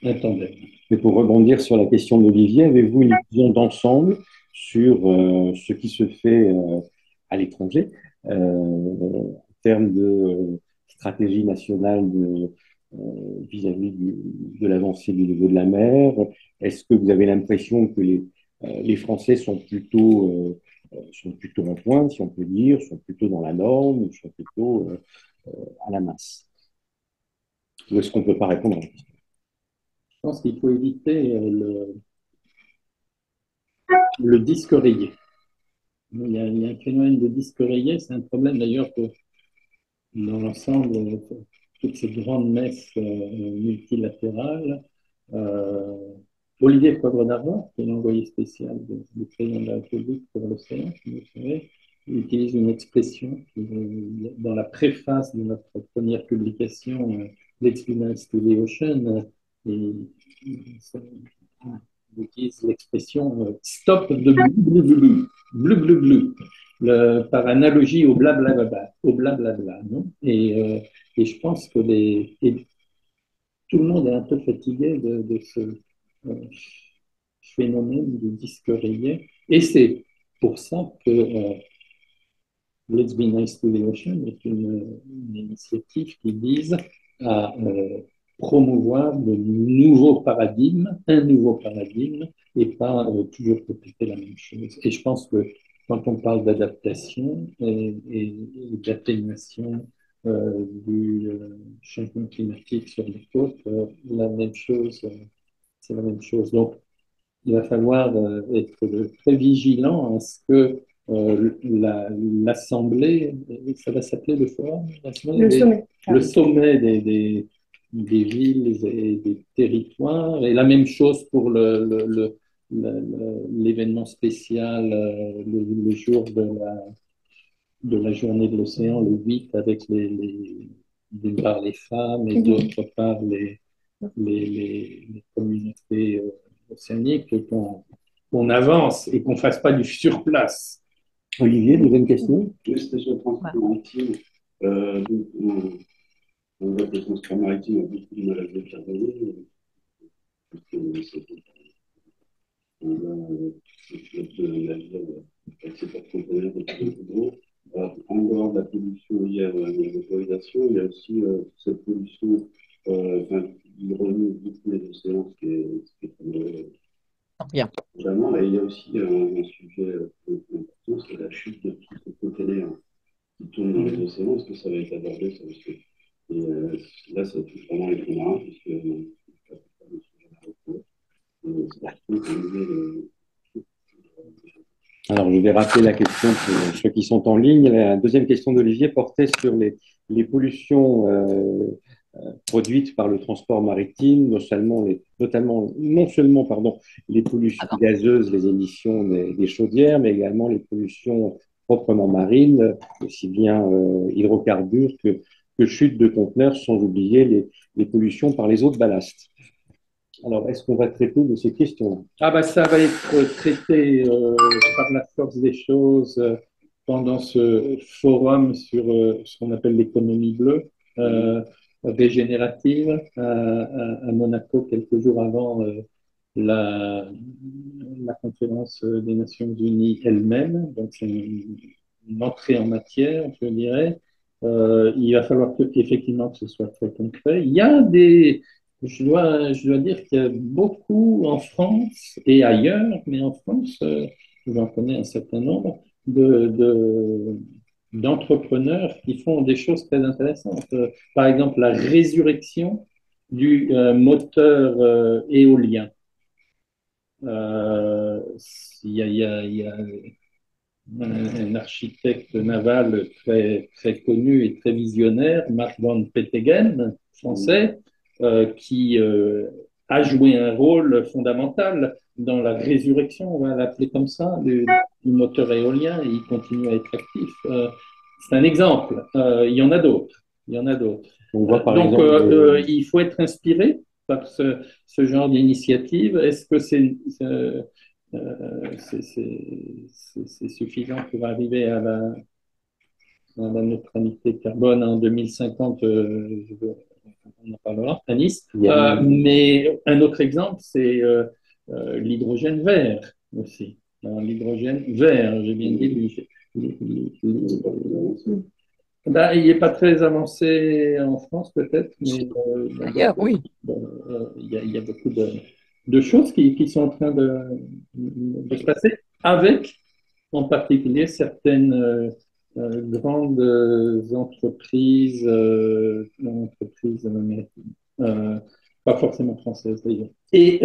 un tandem. Mais pour rebondir sur la question d'Olivier, avez-vous une vision d'ensemble sur ce qui se fait à l'étranger en termes de stratégie nationale vis-à-vis de l'avancée du niveau de la mer? Est-ce que vous avez l'impression que les Français sont plutôt en pointe, si on peut dire, sont plutôt dans la norme, ou sont plutôt à la masse? Ou est-ce qu'on ne peut pas répondre à la question? Je pense qu'il faut éviter le disque rayé. Il y a un phénomène de disque rayé, c'est un problème d'ailleurs que dans l'ensemble, toutes ces grandes messes multilatérales, Olivier Poivre d'Arvor, qui est l'envoyé spécial du président de la République pour l'océan, vous savez, il utilise une expression qui, dans la préface de notre première publication, L'Experience to the Ocean, il utilise l'expression stop de bleu, par analogie au blablabla, non et je pense que tout le monde est un peu fatigué de ce phénomène du disque rayé. Et c'est pour ça que Let's Be Nice to the Ocean est une initiative qui vise à promouvoir de nouveaux paradigmes, un nouveau paradigme, et pas toujours répéter la même chose. Et je pense que quand on parle d'adaptation et d'atténuation du changement climatique sur les côtes, la même chose, c'est la même chose. Donc, il va falloir être très vigilant à ce que l'Assemblée, ça va s'appeler le forum, Le sommet. le sommet des villes et des territoires, et la même chose pour l'événement spécial, le jour de la journée de l'océan, le 8, avec d'une part les femmes et d'autre part les communautés océaniques, qu'on avance et qu'on ne fasse pas du surplace. Olivier, deuxième question. Oui, c'était sur le transport maritime. On voit que le transport maritime a beaucoup de mal à décarboner. On a le flot de navires avec ses porte-conteneurs de plus en plus gros. En dehors de la pollution liée à la motorisation, il y a aussi cette pollution qui remue beaucoup les océans, ce qui est très mauvais. Bien. Vraiment, et il y a aussi un sujet important, c'est la chute de tous ces conteneurs qui tournent dans les océans. Est-ce que ça va être abordé ça, parce que, et, là, ça touche vraiment les fonds marins, puisque alors, je vais rappeler la question pour ceux qui sont en ligne. La deuxième question d'Olivier portait sur les pollutions produites par le transport maritime, non seulement les pollutions gazeuses, les émissions des chaudières, mais également les pollutions proprement marines, aussi bien hydrocarbures que chutes de conteneurs, sans oublier les pollutions par les eaux de ballast. Alors, est-ce qu'on va traiter de ces questions-là? Ah bah ça va être traité par la force des choses pendant ce forum sur ce qu'on appelle l'économie bleue régénérative à Monaco, quelques jours avant la conférence des Nations Unies elle-même. Donc c'est une entrée en matière, je dirais. Il va falloir effectivement que ce soit très concret. Il y a je dois dire qu'il y a beaucoup en France et ailleurs, mais en France, j'en connais un certain nombre, d'entrepreneurs qui font des choses très intéressantes. Par exemple, la résurrection du moteur éolien. Il y a un architecte naval très, très connu et très visionnaire, Marc Van Petegem, français, qui a joué un rôle fondamental dans la résurrection, on va l'appeler comme ça, du moteur éolien, et il continue à être actif. C'est un exemple. Il y en a d'autres. Il y en a d'autres. On voit par Donc, exemple, il faut être inspiré par ce genre d'initiative. Est-ce que c'est suffisant pour arriver à la neutralité carbone en 2050? On en parlera à Nice. Mais un autre exemple, c'est l'hydrogène vert aussi. L'hydrogène vert, j'ai bien dit. Ben, il n'est pas très avancé en France, peut-être, mais D'ailleurs, oui. Il y a beaucoup de choses qui sont en train de se passer, avec en particulier certaines grandes entreprises, pas forcément françaises d'ailleurs. Et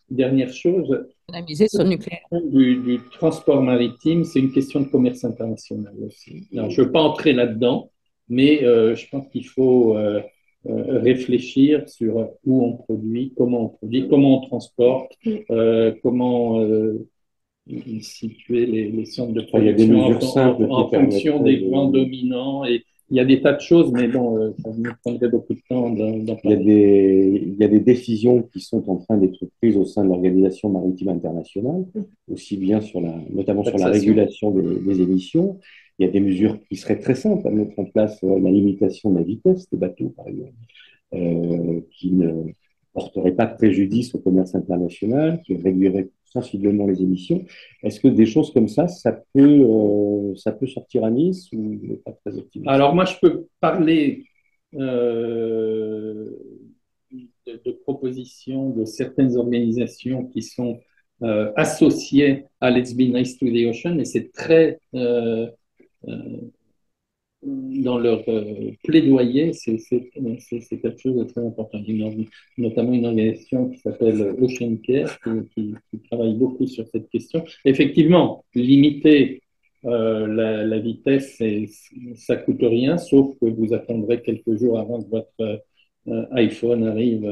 dernière chose, On a misé sur le nucléaire. du transport maritime, c'est une question de commerce international aussi. Alors, je ne veux pas entrer là-dedans, mais je pense qu'il faut réfléchir sur où on produit, comment on transporte, comment situer les centres de production en fonction des grands dominants. Et il y a des tas de choses, mais bon, ça nous prendrait beaucoup de temps d'en parler. il y a des décisions qui sont en train d'être prises au sein de l'Organisation maritime internationale, aussi bien notamment sur la régulation des émissions. Il y a des mesures qui seraient très simples à mettre en place, la limitation de la vitesse des bateaux, par exemple. qui ne porterait pas de préjudice au commerce international, qui réduirait sensiblement les émissions. Est-ce que des choses comme ça peut sortir à Nice ou vous n'êtes pas très optimiste? Alors moi, je peux parler euh, de propositions de certaines organisations qui sont associées à Let's Be Nice to the Ocean, et c'est très dans leur plaidoyer, c'est quelque chose de très important. Notamment une organisation qui s'appelle Ocean Care, qui travaille beaucoup sur cette question. Effectivement, limiter la vitesse, ça ne coûte rien, sauf que vous attendrez quelques jours avant que votre iPhone arrive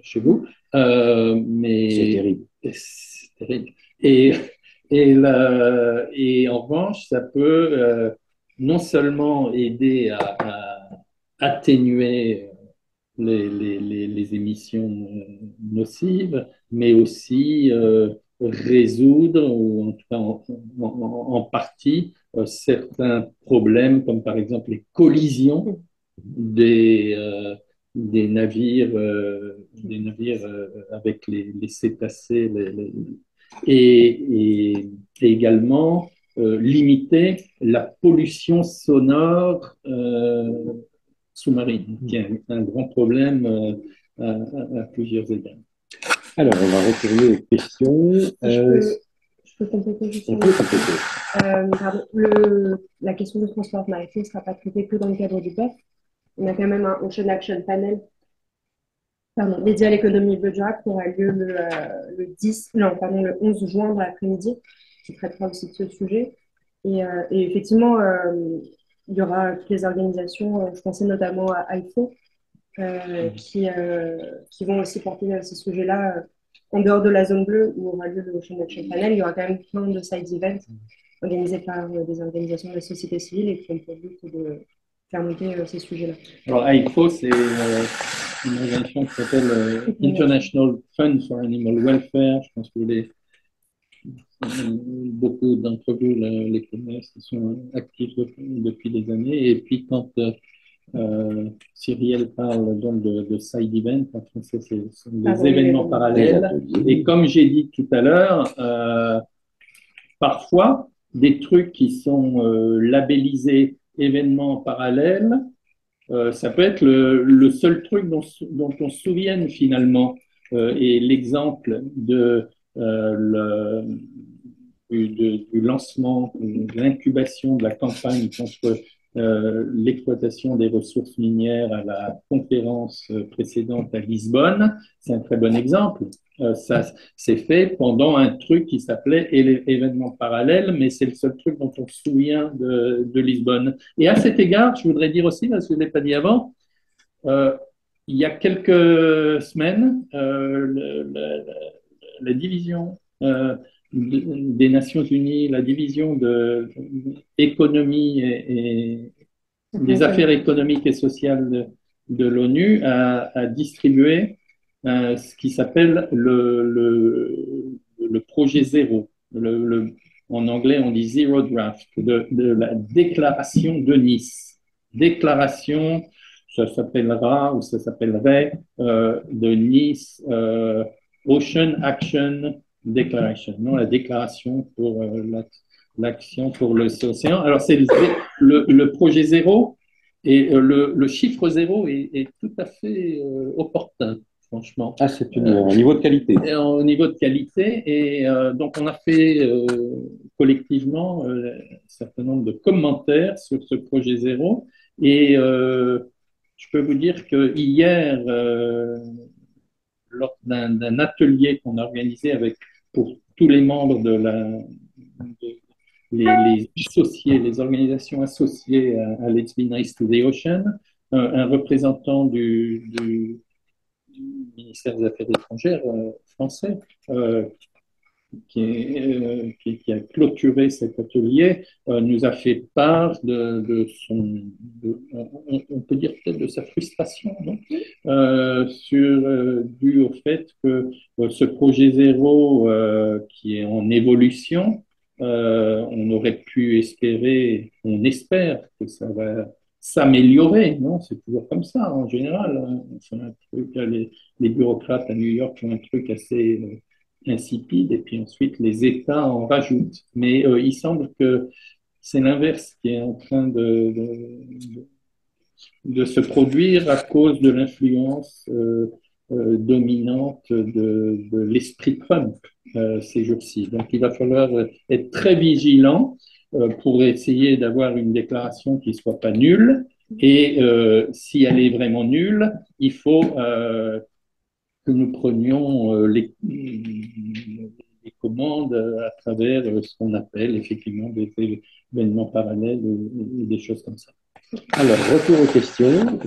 chez vous. C'est terrible. C'est terrible. Et en revanche, ça peut non seulement aider à atténuer les émissions nocives, mais aussi résoudre, ou en tout cas en partie, certains problèmes, comme par exemple les collisions des navires avec les cétacés, et également limiter la pollution sonore sous-marine, qui est un grand problème à plusieurs égards. Alors, on va retourner aux questions. Je peux compléter juste On peut compléter. La question du transport maritime ne sera pas traitée que dans le cadre du PEF. On a quand même un Ocean Action Panel dédié à l'économie bleu qui aura lieu le 11 juin dans l'après-midi, qui traitera aussi de ce sujet. Et effectivement, il y aura toutes les organisations, je pensais notamment à IFO, qui vont aussi porter ces sujets-là en dehors de la zone bleue où aura lieu le Ocean Action Panel. Il y aura quand même plein de side events organisés par des organisations de la société civile et qui ont pour but de faire monter ces sujets-là. Alors, AIFO, c'est une organisation qui s'appelle International Fund for Animal Welfare. Je pense que beaucoup d'entre vous les connaissent, ils sont actifs depuis des années. Et puis, quand Cyrielle parle donc de side event, en français, ce sont des événements parallèles. Et comme j'ai dit tout à l'heure, parfois, des trucs qui sont labellisés événements parallèles, ça peut être le seul truc dont on se souvienne finalement. Et l'exemple du lancement, de l'incubation de la campagne contre l'exploitation des ressources minières à la conférence précédente à Lisbonne, c'est un très bon exemple. Ça s'est fait pendant un truc qui s'appelait événement parallèle, mais c'est le seul truc dont on se souvient de Lisbonne. Et à cet égard, je voudrais dire aussi, parce que je ne l'ai pas dit avant, il y a quelques semaines, la division des Nations Unies, la division de économie et des affaires économiques et sociales de l'ONU a distribué ce qui s'appelle le projet zéro. En anglais, on dit Zero Draft, de la déclaration de Nice. Déclaration, ça s'appellera ou ça s'appellerait de Nice Ocean Action Declaration, non la déclaration pour l'action pour l'océan. Alors, c'est le projet zéro, et le chiffre zéro est tout à fait opportun, franchement. Ah, c'est un niveau de qualité. Au niveau de qualité. Et donc, on a fait collectivement un certain nombre de commentaires sur ce projet zéro. Et je peux vous dire que hier, lors d'un atelier qu'on a organisé pour tous les membres les associés, les organisations associées à Let's Be Nice to the Ocean, un représentant du ministère des Affaires étrangères français qui a clôturé cet atelier nous a fait part on peut dire peut-être de sa frustration, non dû au fait que ce projet zéro qui est en évolution, on aurait pu espérer, on espère que ça s'améliorer, non? C'est toujours comme ça en général, hein. On fait un truc, les bureaucrates à New York font un truc assez insipide et puis ensuite les États en rajoutent. Mais il semble que c'est l'inverse qui est en train de se produire à cause de l'influence dominante de l'esprit Trump ces jours-ci. Donc il va falloir être très vigilant pour essayer d'avoir une déclaration qui ne soit pas nulle. Et si elle est vraiment nulle, il faut que nous prenions les commandes à travers ce qu'on appelle effectivement des événements parallèles et des choses comme ça. Alors, retour aux questions.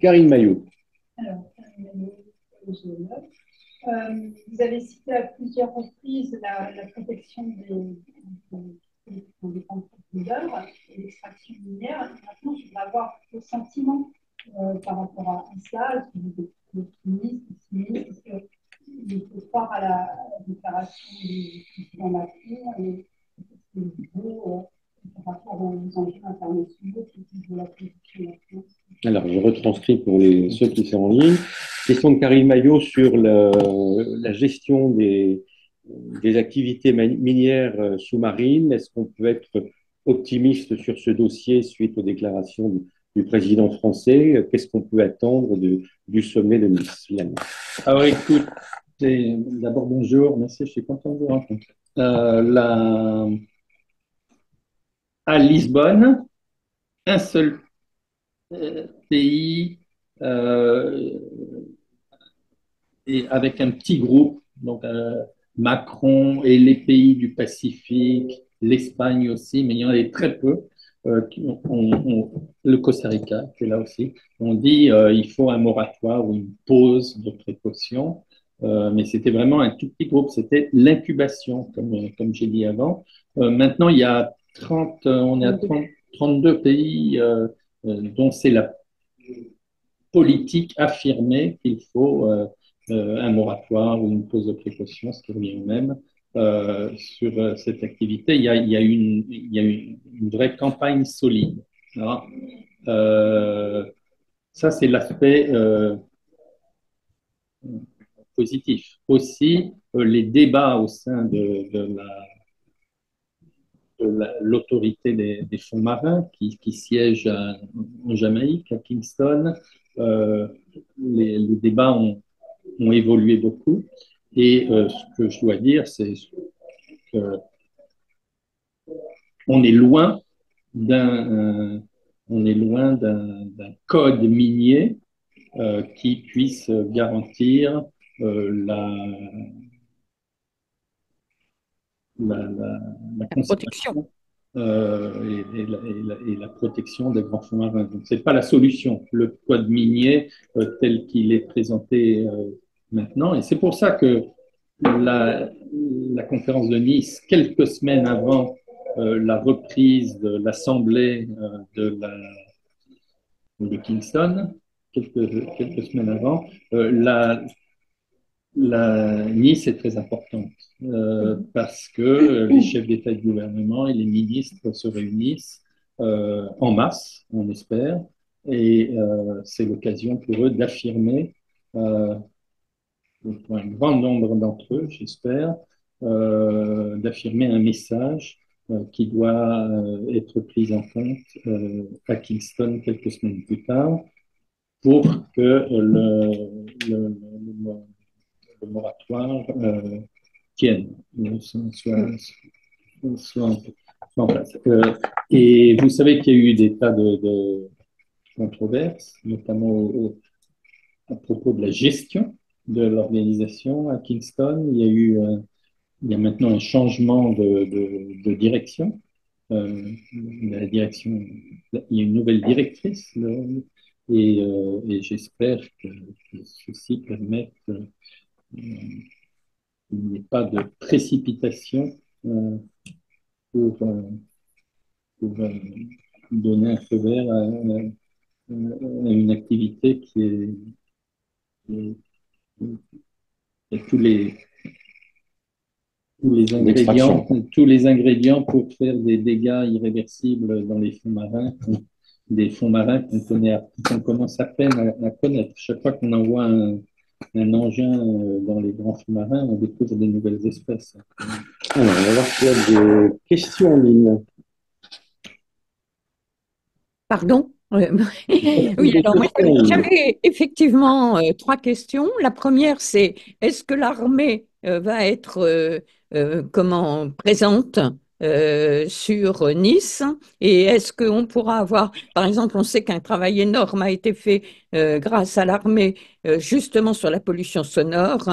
Karine Maillot. Alors, vous avez cité à plusieurs reprises la protection des profondeurs et l'extraction minière. Maintenant, je voudrais avoir vos sentiments par rapport à ça. Est-ce que vous êtes optimiste, pessimiste? Est-ce qu'il faut croire à la déclaration du président Macron et est-ce que vous, par rapport aux enjeux internationaux, de la production de la France? Alors, je retranscris pour ceux qui sont en ligne. Question de Karine Maillot sur la gestion des activités minières sous-marines. Est-ce qu'on peut être optimiste sur ce dossier suite aux déclarations du président français? Qu'est-ce qu'on peut attendre du sommet de Nice, finalement? Alors, écoute, d'abord, bonjour, merci, je suis content de vous rencontrer. À Lisbonne, un seul pays et avec un petit groupe, donc Macron et les pays du Pacifique, l'Espagne aussi, mais il y en avait très peu. Le Costa Rica, qui est là aussi, on dit il faut un moratoire ou une pause de précaution, mais c'était vraiment un tout petit groupe, c'était l'incubation, comme j'ai dit avant. Maintenant, il y a 30, on est à 32 pays dont c'est la politique affirmée qu'il faut un moratoire ou une pause de précaution, ce qui revient au même, sur cette activité. Il y a une vraie campagne solide. Ça, c'est l'aspect positif. Aussi, les débats au sein de l'autorité des fonds marins qui siège en Jamaïque, à Kingston. Les débats ont évolué beaucoup. Et ce que je dois dire, c'est que on est loin d'un code minier qui puisse garantir la conservation et la protection des grands fonds marins. Donc, ce n'est pas la solution, le code minier tel qu'il est présenté maintenant. Et c'est pour ça que la conférence de Nice, quelques semaines avant la reprise de l'Assemblée de Kingston, quelques semaines avant, la Nice est très importante parce que les chefs d'État et de gouvernement et les ministres se réunissent en masse, on espère, et c'est l'occasion pour eux d'affirmer, pour un grand nombre d'entre eux, j'espère, d'affirmer un message qui doit être pris en compte à Kingston quelques semaines plus tard pour que le moratoire tienne, soit en place. Et vous savez qu'il y a eu des tas de controverses, notamment à propos de la gestion de l'organisation à Kingston. Il y a maintenant un changement de direction. La direction, il y a une nouvelle directrice et j'espère que ceci permet qu'il n'y ait pas de précipitation pour donner un feu vert à une activité qui a tous les ingrédients pour faire des dégâts irréversibles dans les fonds marins des fonds marins qu'on commence à peine à connaître. Chaque fois qu'on envoie un engin dans les grands fonds marins, on découvre des nouvelles espèces. Alors, on va voir s'il y a des questions en ligne. Pardon? Oui, Des alors moi, questions en ligne. j'avais effectivement trois questions. La première, c'est est-ce que l'armée va être comment présente sur Nice? Et est-ce qu'on pourra avoir, par exemple, on sait qu'un travail énorme a été fait grâce à l'armée justement sur la pollution sonore.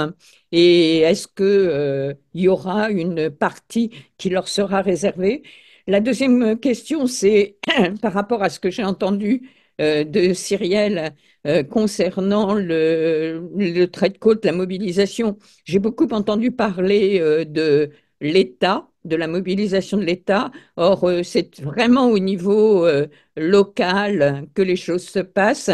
Et est-ce que il y aura une partie qui leur sera réservée? La deuxième question, c'est par rapport à ce que j'ai entendu de Cyrielle concernant le trait de côte, la mobilisation. J'ai beaucoup entendu parler de l'État, de la mobilisation de l'État. Or, c'est vraiment au niveau local que les choses se passent.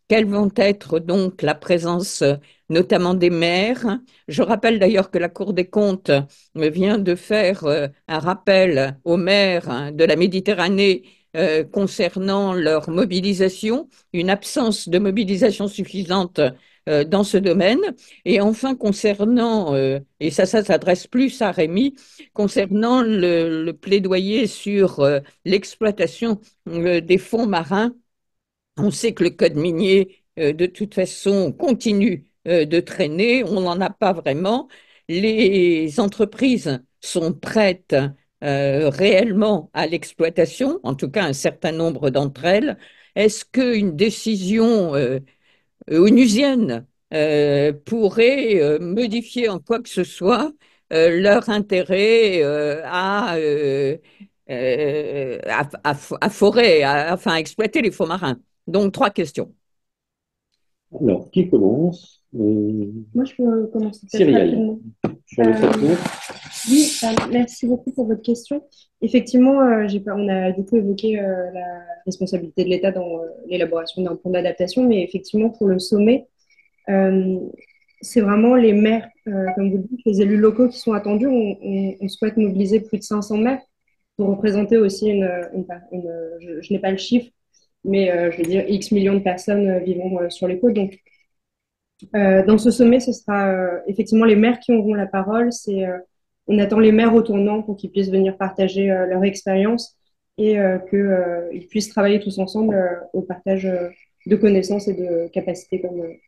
Quelles vont être donc la présence notamment des maires? Je rappelle d'ailleurs que la Cour des comptes vient de faire un rappel aux maires de la Méditerranée concernant leur mobilisation, une absence de mobilisation suffisante dans ce domaine. Et enfin, concernant, et ça s'adresse plus à Rémi, concernant le plaidoyer sur l'exploitation des fonds marins. On sait que le code minier, de toute façon, continue de traîner. On n'en a pas vraiment. Les entreprises sont prêtes réellement à l'exploitation, en tout cas un certain nombre d'entre elles. Est-ce qu'une décision onusienne pourrait modifier en quoi que ce soit leur intérêt à forer, enfin à exploiter les fonds marins? Donc, trois questions. Alors, qui commence? Moi, je peux commencer peut-être Cyrielle, rapidement. sur le trait de Euh, côte. Oui, merci beaucoup pour votre question. Effectivement, on a beaucoup évoqué la responsabilité de l'État dans l'élaboration d'un plan d'adaptation, mais effectivement, pour le sommet, euh, c'est vraiment les maires, comme vous le dites, les élus locaux qui sont attendus. On souhaite mobiliser plus de 500 maires pour représenter aussi je n'ai pas le chiffre, mais je vais dire X millions de personnes vivant sur les côtes. Donc, dans ce sommet, ce sera effectivement les maires qui auront la parole. On attend les maires au tournant pour qu'ils puissent venir partager leur expérience et qu'ils puissent travailler tous ensemble au partage de connaissances et de capacités,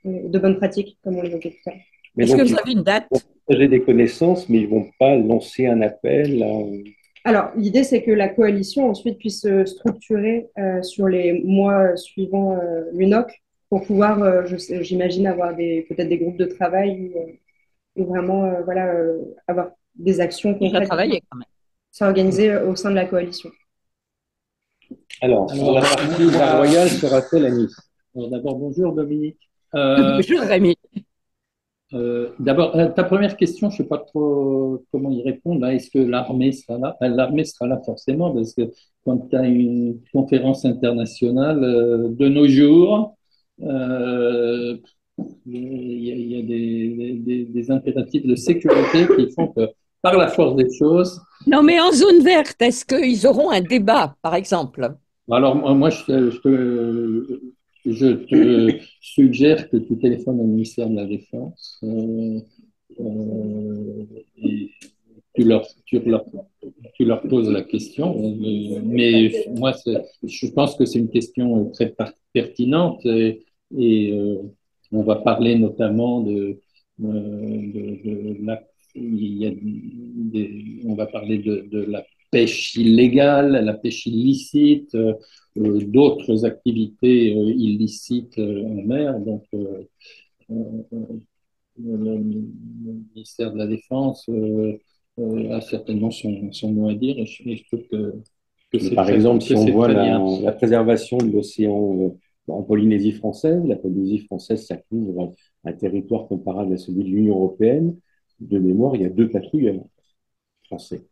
de bonnes pratiques, comme on l'évoquait tout à l'heure. Mais Est-ce donc, que ils vous avez une vont date? partager des connaissances, mais ils ne vont pas lancer un appel. Alors, l'idée, c'est que la coalition ensuite puisse se structurer sur les mois suivant l'UNOC pour pouvoir, j'imagine, avoir peut-être des groupes de travail ou vraiment voilà, avoir des actions Déjà concrètes qui vont travaillé quand même. s'organiser au sein de la coalition. Alors, sur la partie, la royale sera-t-elle à Nice? D'abord, bonjour Dominique. Bonjour Rémi. D'abord, ta première question, je ne sais pas trop comment y répondre. Là. Est-ce que l'armée sera là? L'armée sera là forcément, parce que quand tu as une conférence internationale de nos jours, il y a des impératifs de sécurité qui font que, par la force des choses. Non, mais en zone verte, est-ce qu'ils auront un débat, par exemple? Alors, moi, je te suggère que tu téléphones au ministère de la Défense. Et tu leur poses la question. Mais moi, je pense que c'est une question très pertinente et on va parler notamment de la, il y a on va parler de la pêche illégale, la pêche illicite, d'autres activités illicites en mer. Donc, le ministère de la Défense a certainement son mot à dire et je trouve que c'est Par exemple, si on voit bien. la préservation de l'océan en Polynésie française, la Polynésie française, ça couvre un territoire comparable à celui de l'Union européenne. De mémoire, il y a 2 patrouilleurs français.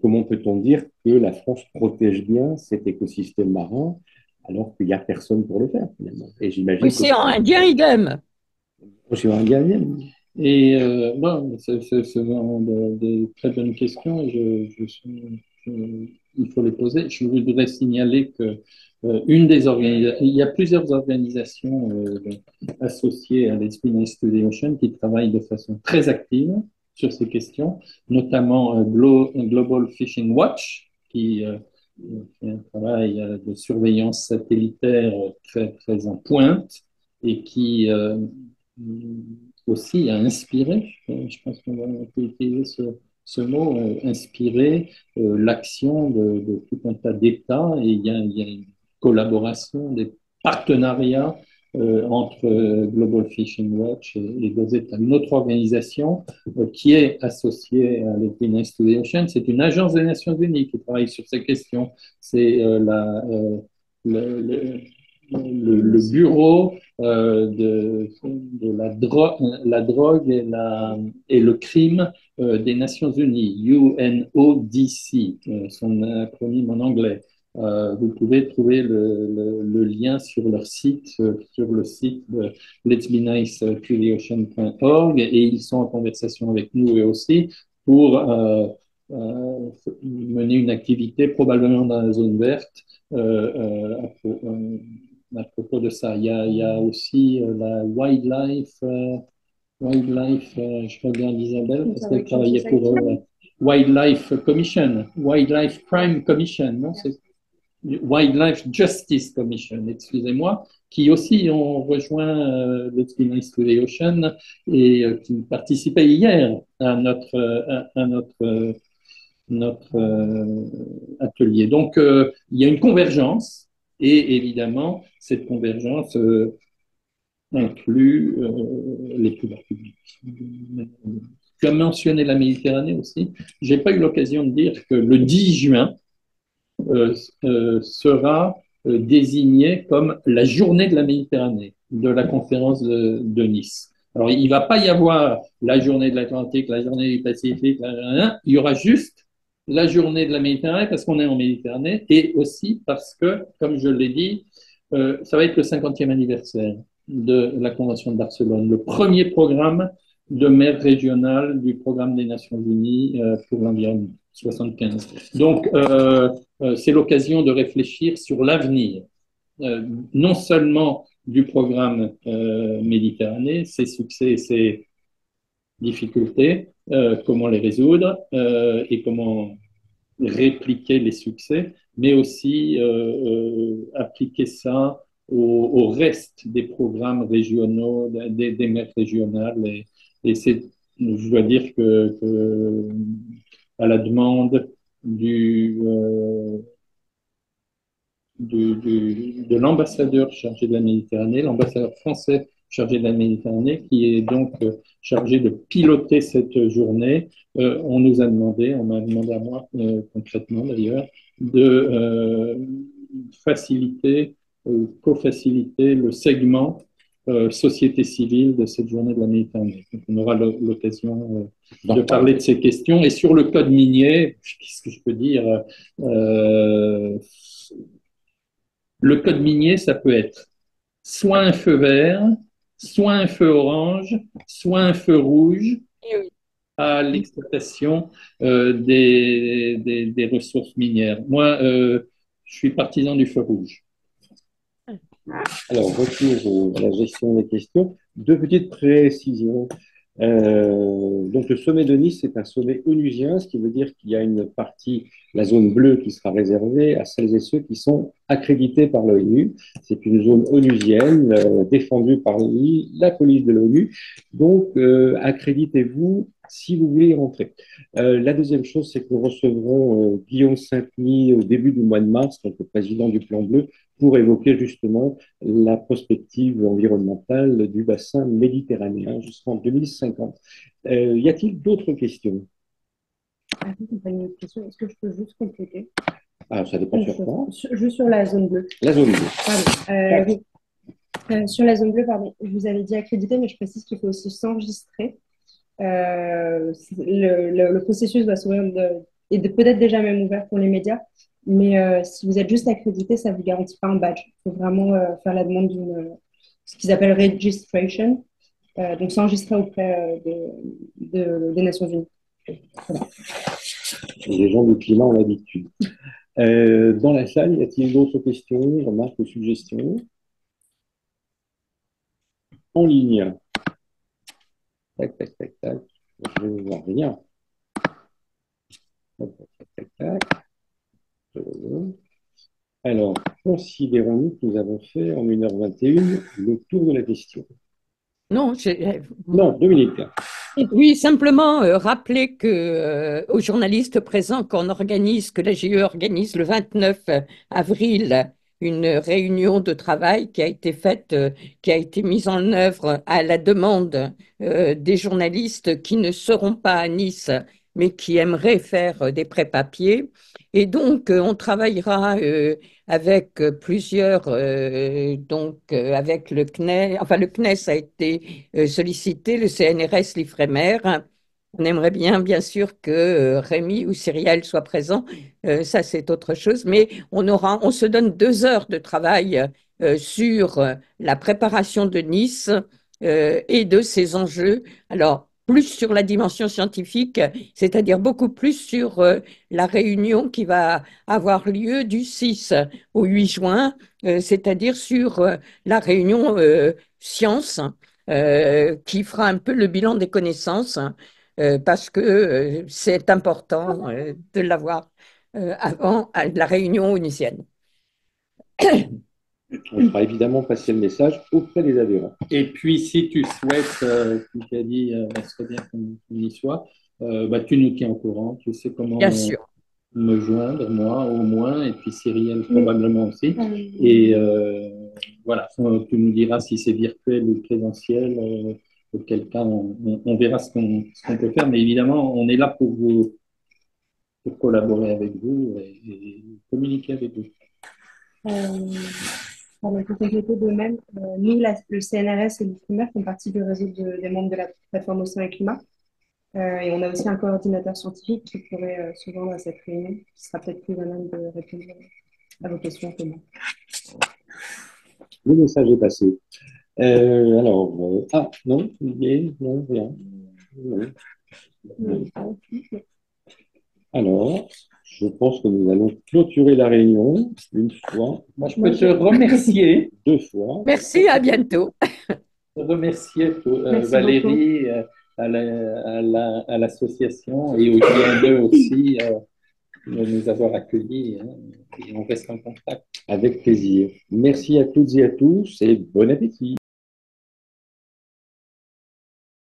Comment peut-on dire que la France protège bien cet écosystème marin alors qu'il n'y a personne pour le faire, finalement? Et j'imagine que L'océan Indien, idem. l'océan Indien, Et bon, c'est vraiment des très bonnes questions et je il faut les poser. Je voudrais signaler que il y a plusieurs organisations associées à l'Esprit to the Ocean qui travaillent de façon très active sur ces questions, notamment Global Fishing Watch, qui fait un travail de surveillance satellitaire très, très en pointe et qui aussi a inspiré, je pense qu'on peut utiliser ce mot, inspiré l'action de tout un tas d'États, et il y a une collaboration, des partenariats entre Global Fishing Watch et deux États. Une autre organisation qui est associée à l'Equinix to the Ocean, c'est une agence des Nations Unies qui travaille sur ces questions. C'est le bureau de la drogue et le crime des Nations Unies, UNODC, son acronyme en anglais. Vous pouvez trouver le lien sur leur site, sur le site de letsbenice.org, et ils sont en conversation avec nous eux aussi pour mener une activité probablement dans la zone verte à propos de ça. Il y a aussi la Wildlife, je regarde Isabelle, parce qu'elle travaillait pour Wildlife Commission, Wildlife Crime Commission, non, c'est Wildlife Justice Commission, excusez-moi, qui aussi ont rejoint l'Experience to the Ocean et qui participaient hier à notre atelier. Donc, il y a une convergence, et évidemment, cette convergence inclut les pouvoirs publics. Tu as mentionné la Méditerranée aussi. Je n'ai pas eu l'occasion de dire que le 10 juin sera désigné comme la journée de la Méditerranée de la conférence de Nice. Alors, il ne va pas y avoir la journée de l'Atlantique, la journée du Pacifique, il y aura juste la journée de la Méditerranée parce qu'on est en Méditerranée, et aussi parce que, comme je l'ai dit, ça va être le 50e anniversaire de la Convention de Barcelone, le premier programme de mer régionale du programme des Nations Unies pour l'environnement, 75. Donc, c'est l'occasion de réfléchir sur l'avenir, non seulement du programme Méditerranée, ses succès et ses difficultés, comment les résoudre et comment répliquer les succès, mais aussi appliquer ça au reste des programmes régionaux, des mers régionales. Et je dois dire que à la demande de l'ambassadeur chargé de la Méditerranée, l'ambassadeur français chargé de la Méditerranée, qui est donc chargé de piloter cette journée. On m'a demandé à moi concrètement d'ailleurs, de faciliter, co-faciliter le segment société civile de cette journée de la Méditerranée. Donc, on aura l'occasion de parler de ces questions. Et sur le code minier, qu'est-ce que je peux dire le code minier, ça peut être soit un feu vert, soit un feu orange, soit un feu rouge à l'exploitation des ressources minières. Moi, je suis partisan du feu rouge. Alors, retour à la gestion des questions. Deux petites précisions. Donc, le sommet de Nice, c'est un sommet onusien, ce qui veut dire qu'il y a une partie, la zone bleue, qui sera réservée à celles et ceux qui sont accrédités par l'ONU. C'est une zone onusienne défendue par la police de l'ONU. Donc, accréditez-vous si vous voulez y rentrer. La deuxième chose, c'est que nous recevrons Guillaume Saint-Denis au début du mois de mars, donc le président du Plan Bleu, pour évoquer justement la prospective environnementale du bassin méditerranéen jusqu'en 2050. Y a-t-il d'autres questions? Une question. Est-ce que je peux juste compléter? Ah, ça dépend sur quoi? Juste sur la zone bleue. La zone bleue. Pardon. Sur la zone bleue, pardon, je vous avais dit accrédité, mais je précise qu'il faut aussi s'enregistrer. Le processus va s'ouvrir et peut-être déjà même ouvert pour les médias, mais si vous êtes juste accrédité, ça ne vous garantit pas un badge. Il faut vraiment faire la demande ce qu'ils appellent registration, donc s'enregistrer auprès des Nations Unies. Voilà. Les gens du climat ont l'habitude. Dans la salle, y a-t-il d'autres questions, remarques ou suggestions? En ligne. Tac, tac, tac, tac. Je ne vois rien. Tac, tac, tac, tac, tac. Alors, considérons-nous que nous avons fait en 1h21 le tour de la question. Non, Non, Dominique. oui, simplement rappeler que aux journalistes présents qu'on organise, que la GE organise le 29 avril une réunion de travail qui a été faite, qui a été mise en œuvre à la demande des journalistes qui ne seront pas à Nice, mais qui aimeraient faire des pré-papiers. Et donc, on travaillera avec plusieurs, avec le CNES, enfin le CNES a été sollicité, le CNRS, l'IFREMER. On aimerait bien sûr, que Rémi ou Cyrielle soient présents. Ça, c'est autre chose. Mais on se donne 2 heures de travail sur la préparation de Nice et de ses enjeux. Alors, plus sur la dimension scientifique, c'est-à-dire beaucoup plus sur la réunion qui va avoir lieu du 6 au 8 juin, c'est-à-dire sur la réunion sciences, qui fera un peu le bilan des connaissances, parce que c'est important de l'avoir avant la réunion onisienne. On fera évidemment passer le message auprès des adhérents. Et puis, si tu souhaites, tu t'as dit, ce serait bien qu'on y soit, tu nous tiens au courant, tu sais comment Bien sûr. me joindre, moi au moins, et puis Cyrielle probablement aussi. Et voilà, tu nous diras si c'est virtuel ou présentiel, auquel cas on verra ce qu'on peut faire. Mais évidemment, on est là pour collaborer avec vous et communiquer avec vous. Pour compléter de même, nous, le CNRS et l'IFREMER font partie du réseau des membres de la plateforme Océan et Climat. Et on a aussi un coordinateur scientifique qui pourrait se joindre à cette réunion, qui sera peut-être plus à même de répondre à vos questions que moi. Le message est passé. Alors, non, non, rien. Non. Alors, je pense que nous allons clôturer la réunion une fois. Moi, je peux te remercier. 2 fois. Merci, à bientôt. Remercier Merci Valérie à l'association et au JNE aussi de nous avoir accueillis. Et on reste en contact. Avec plaisir. Merci à toutes et à tous et bon appétit.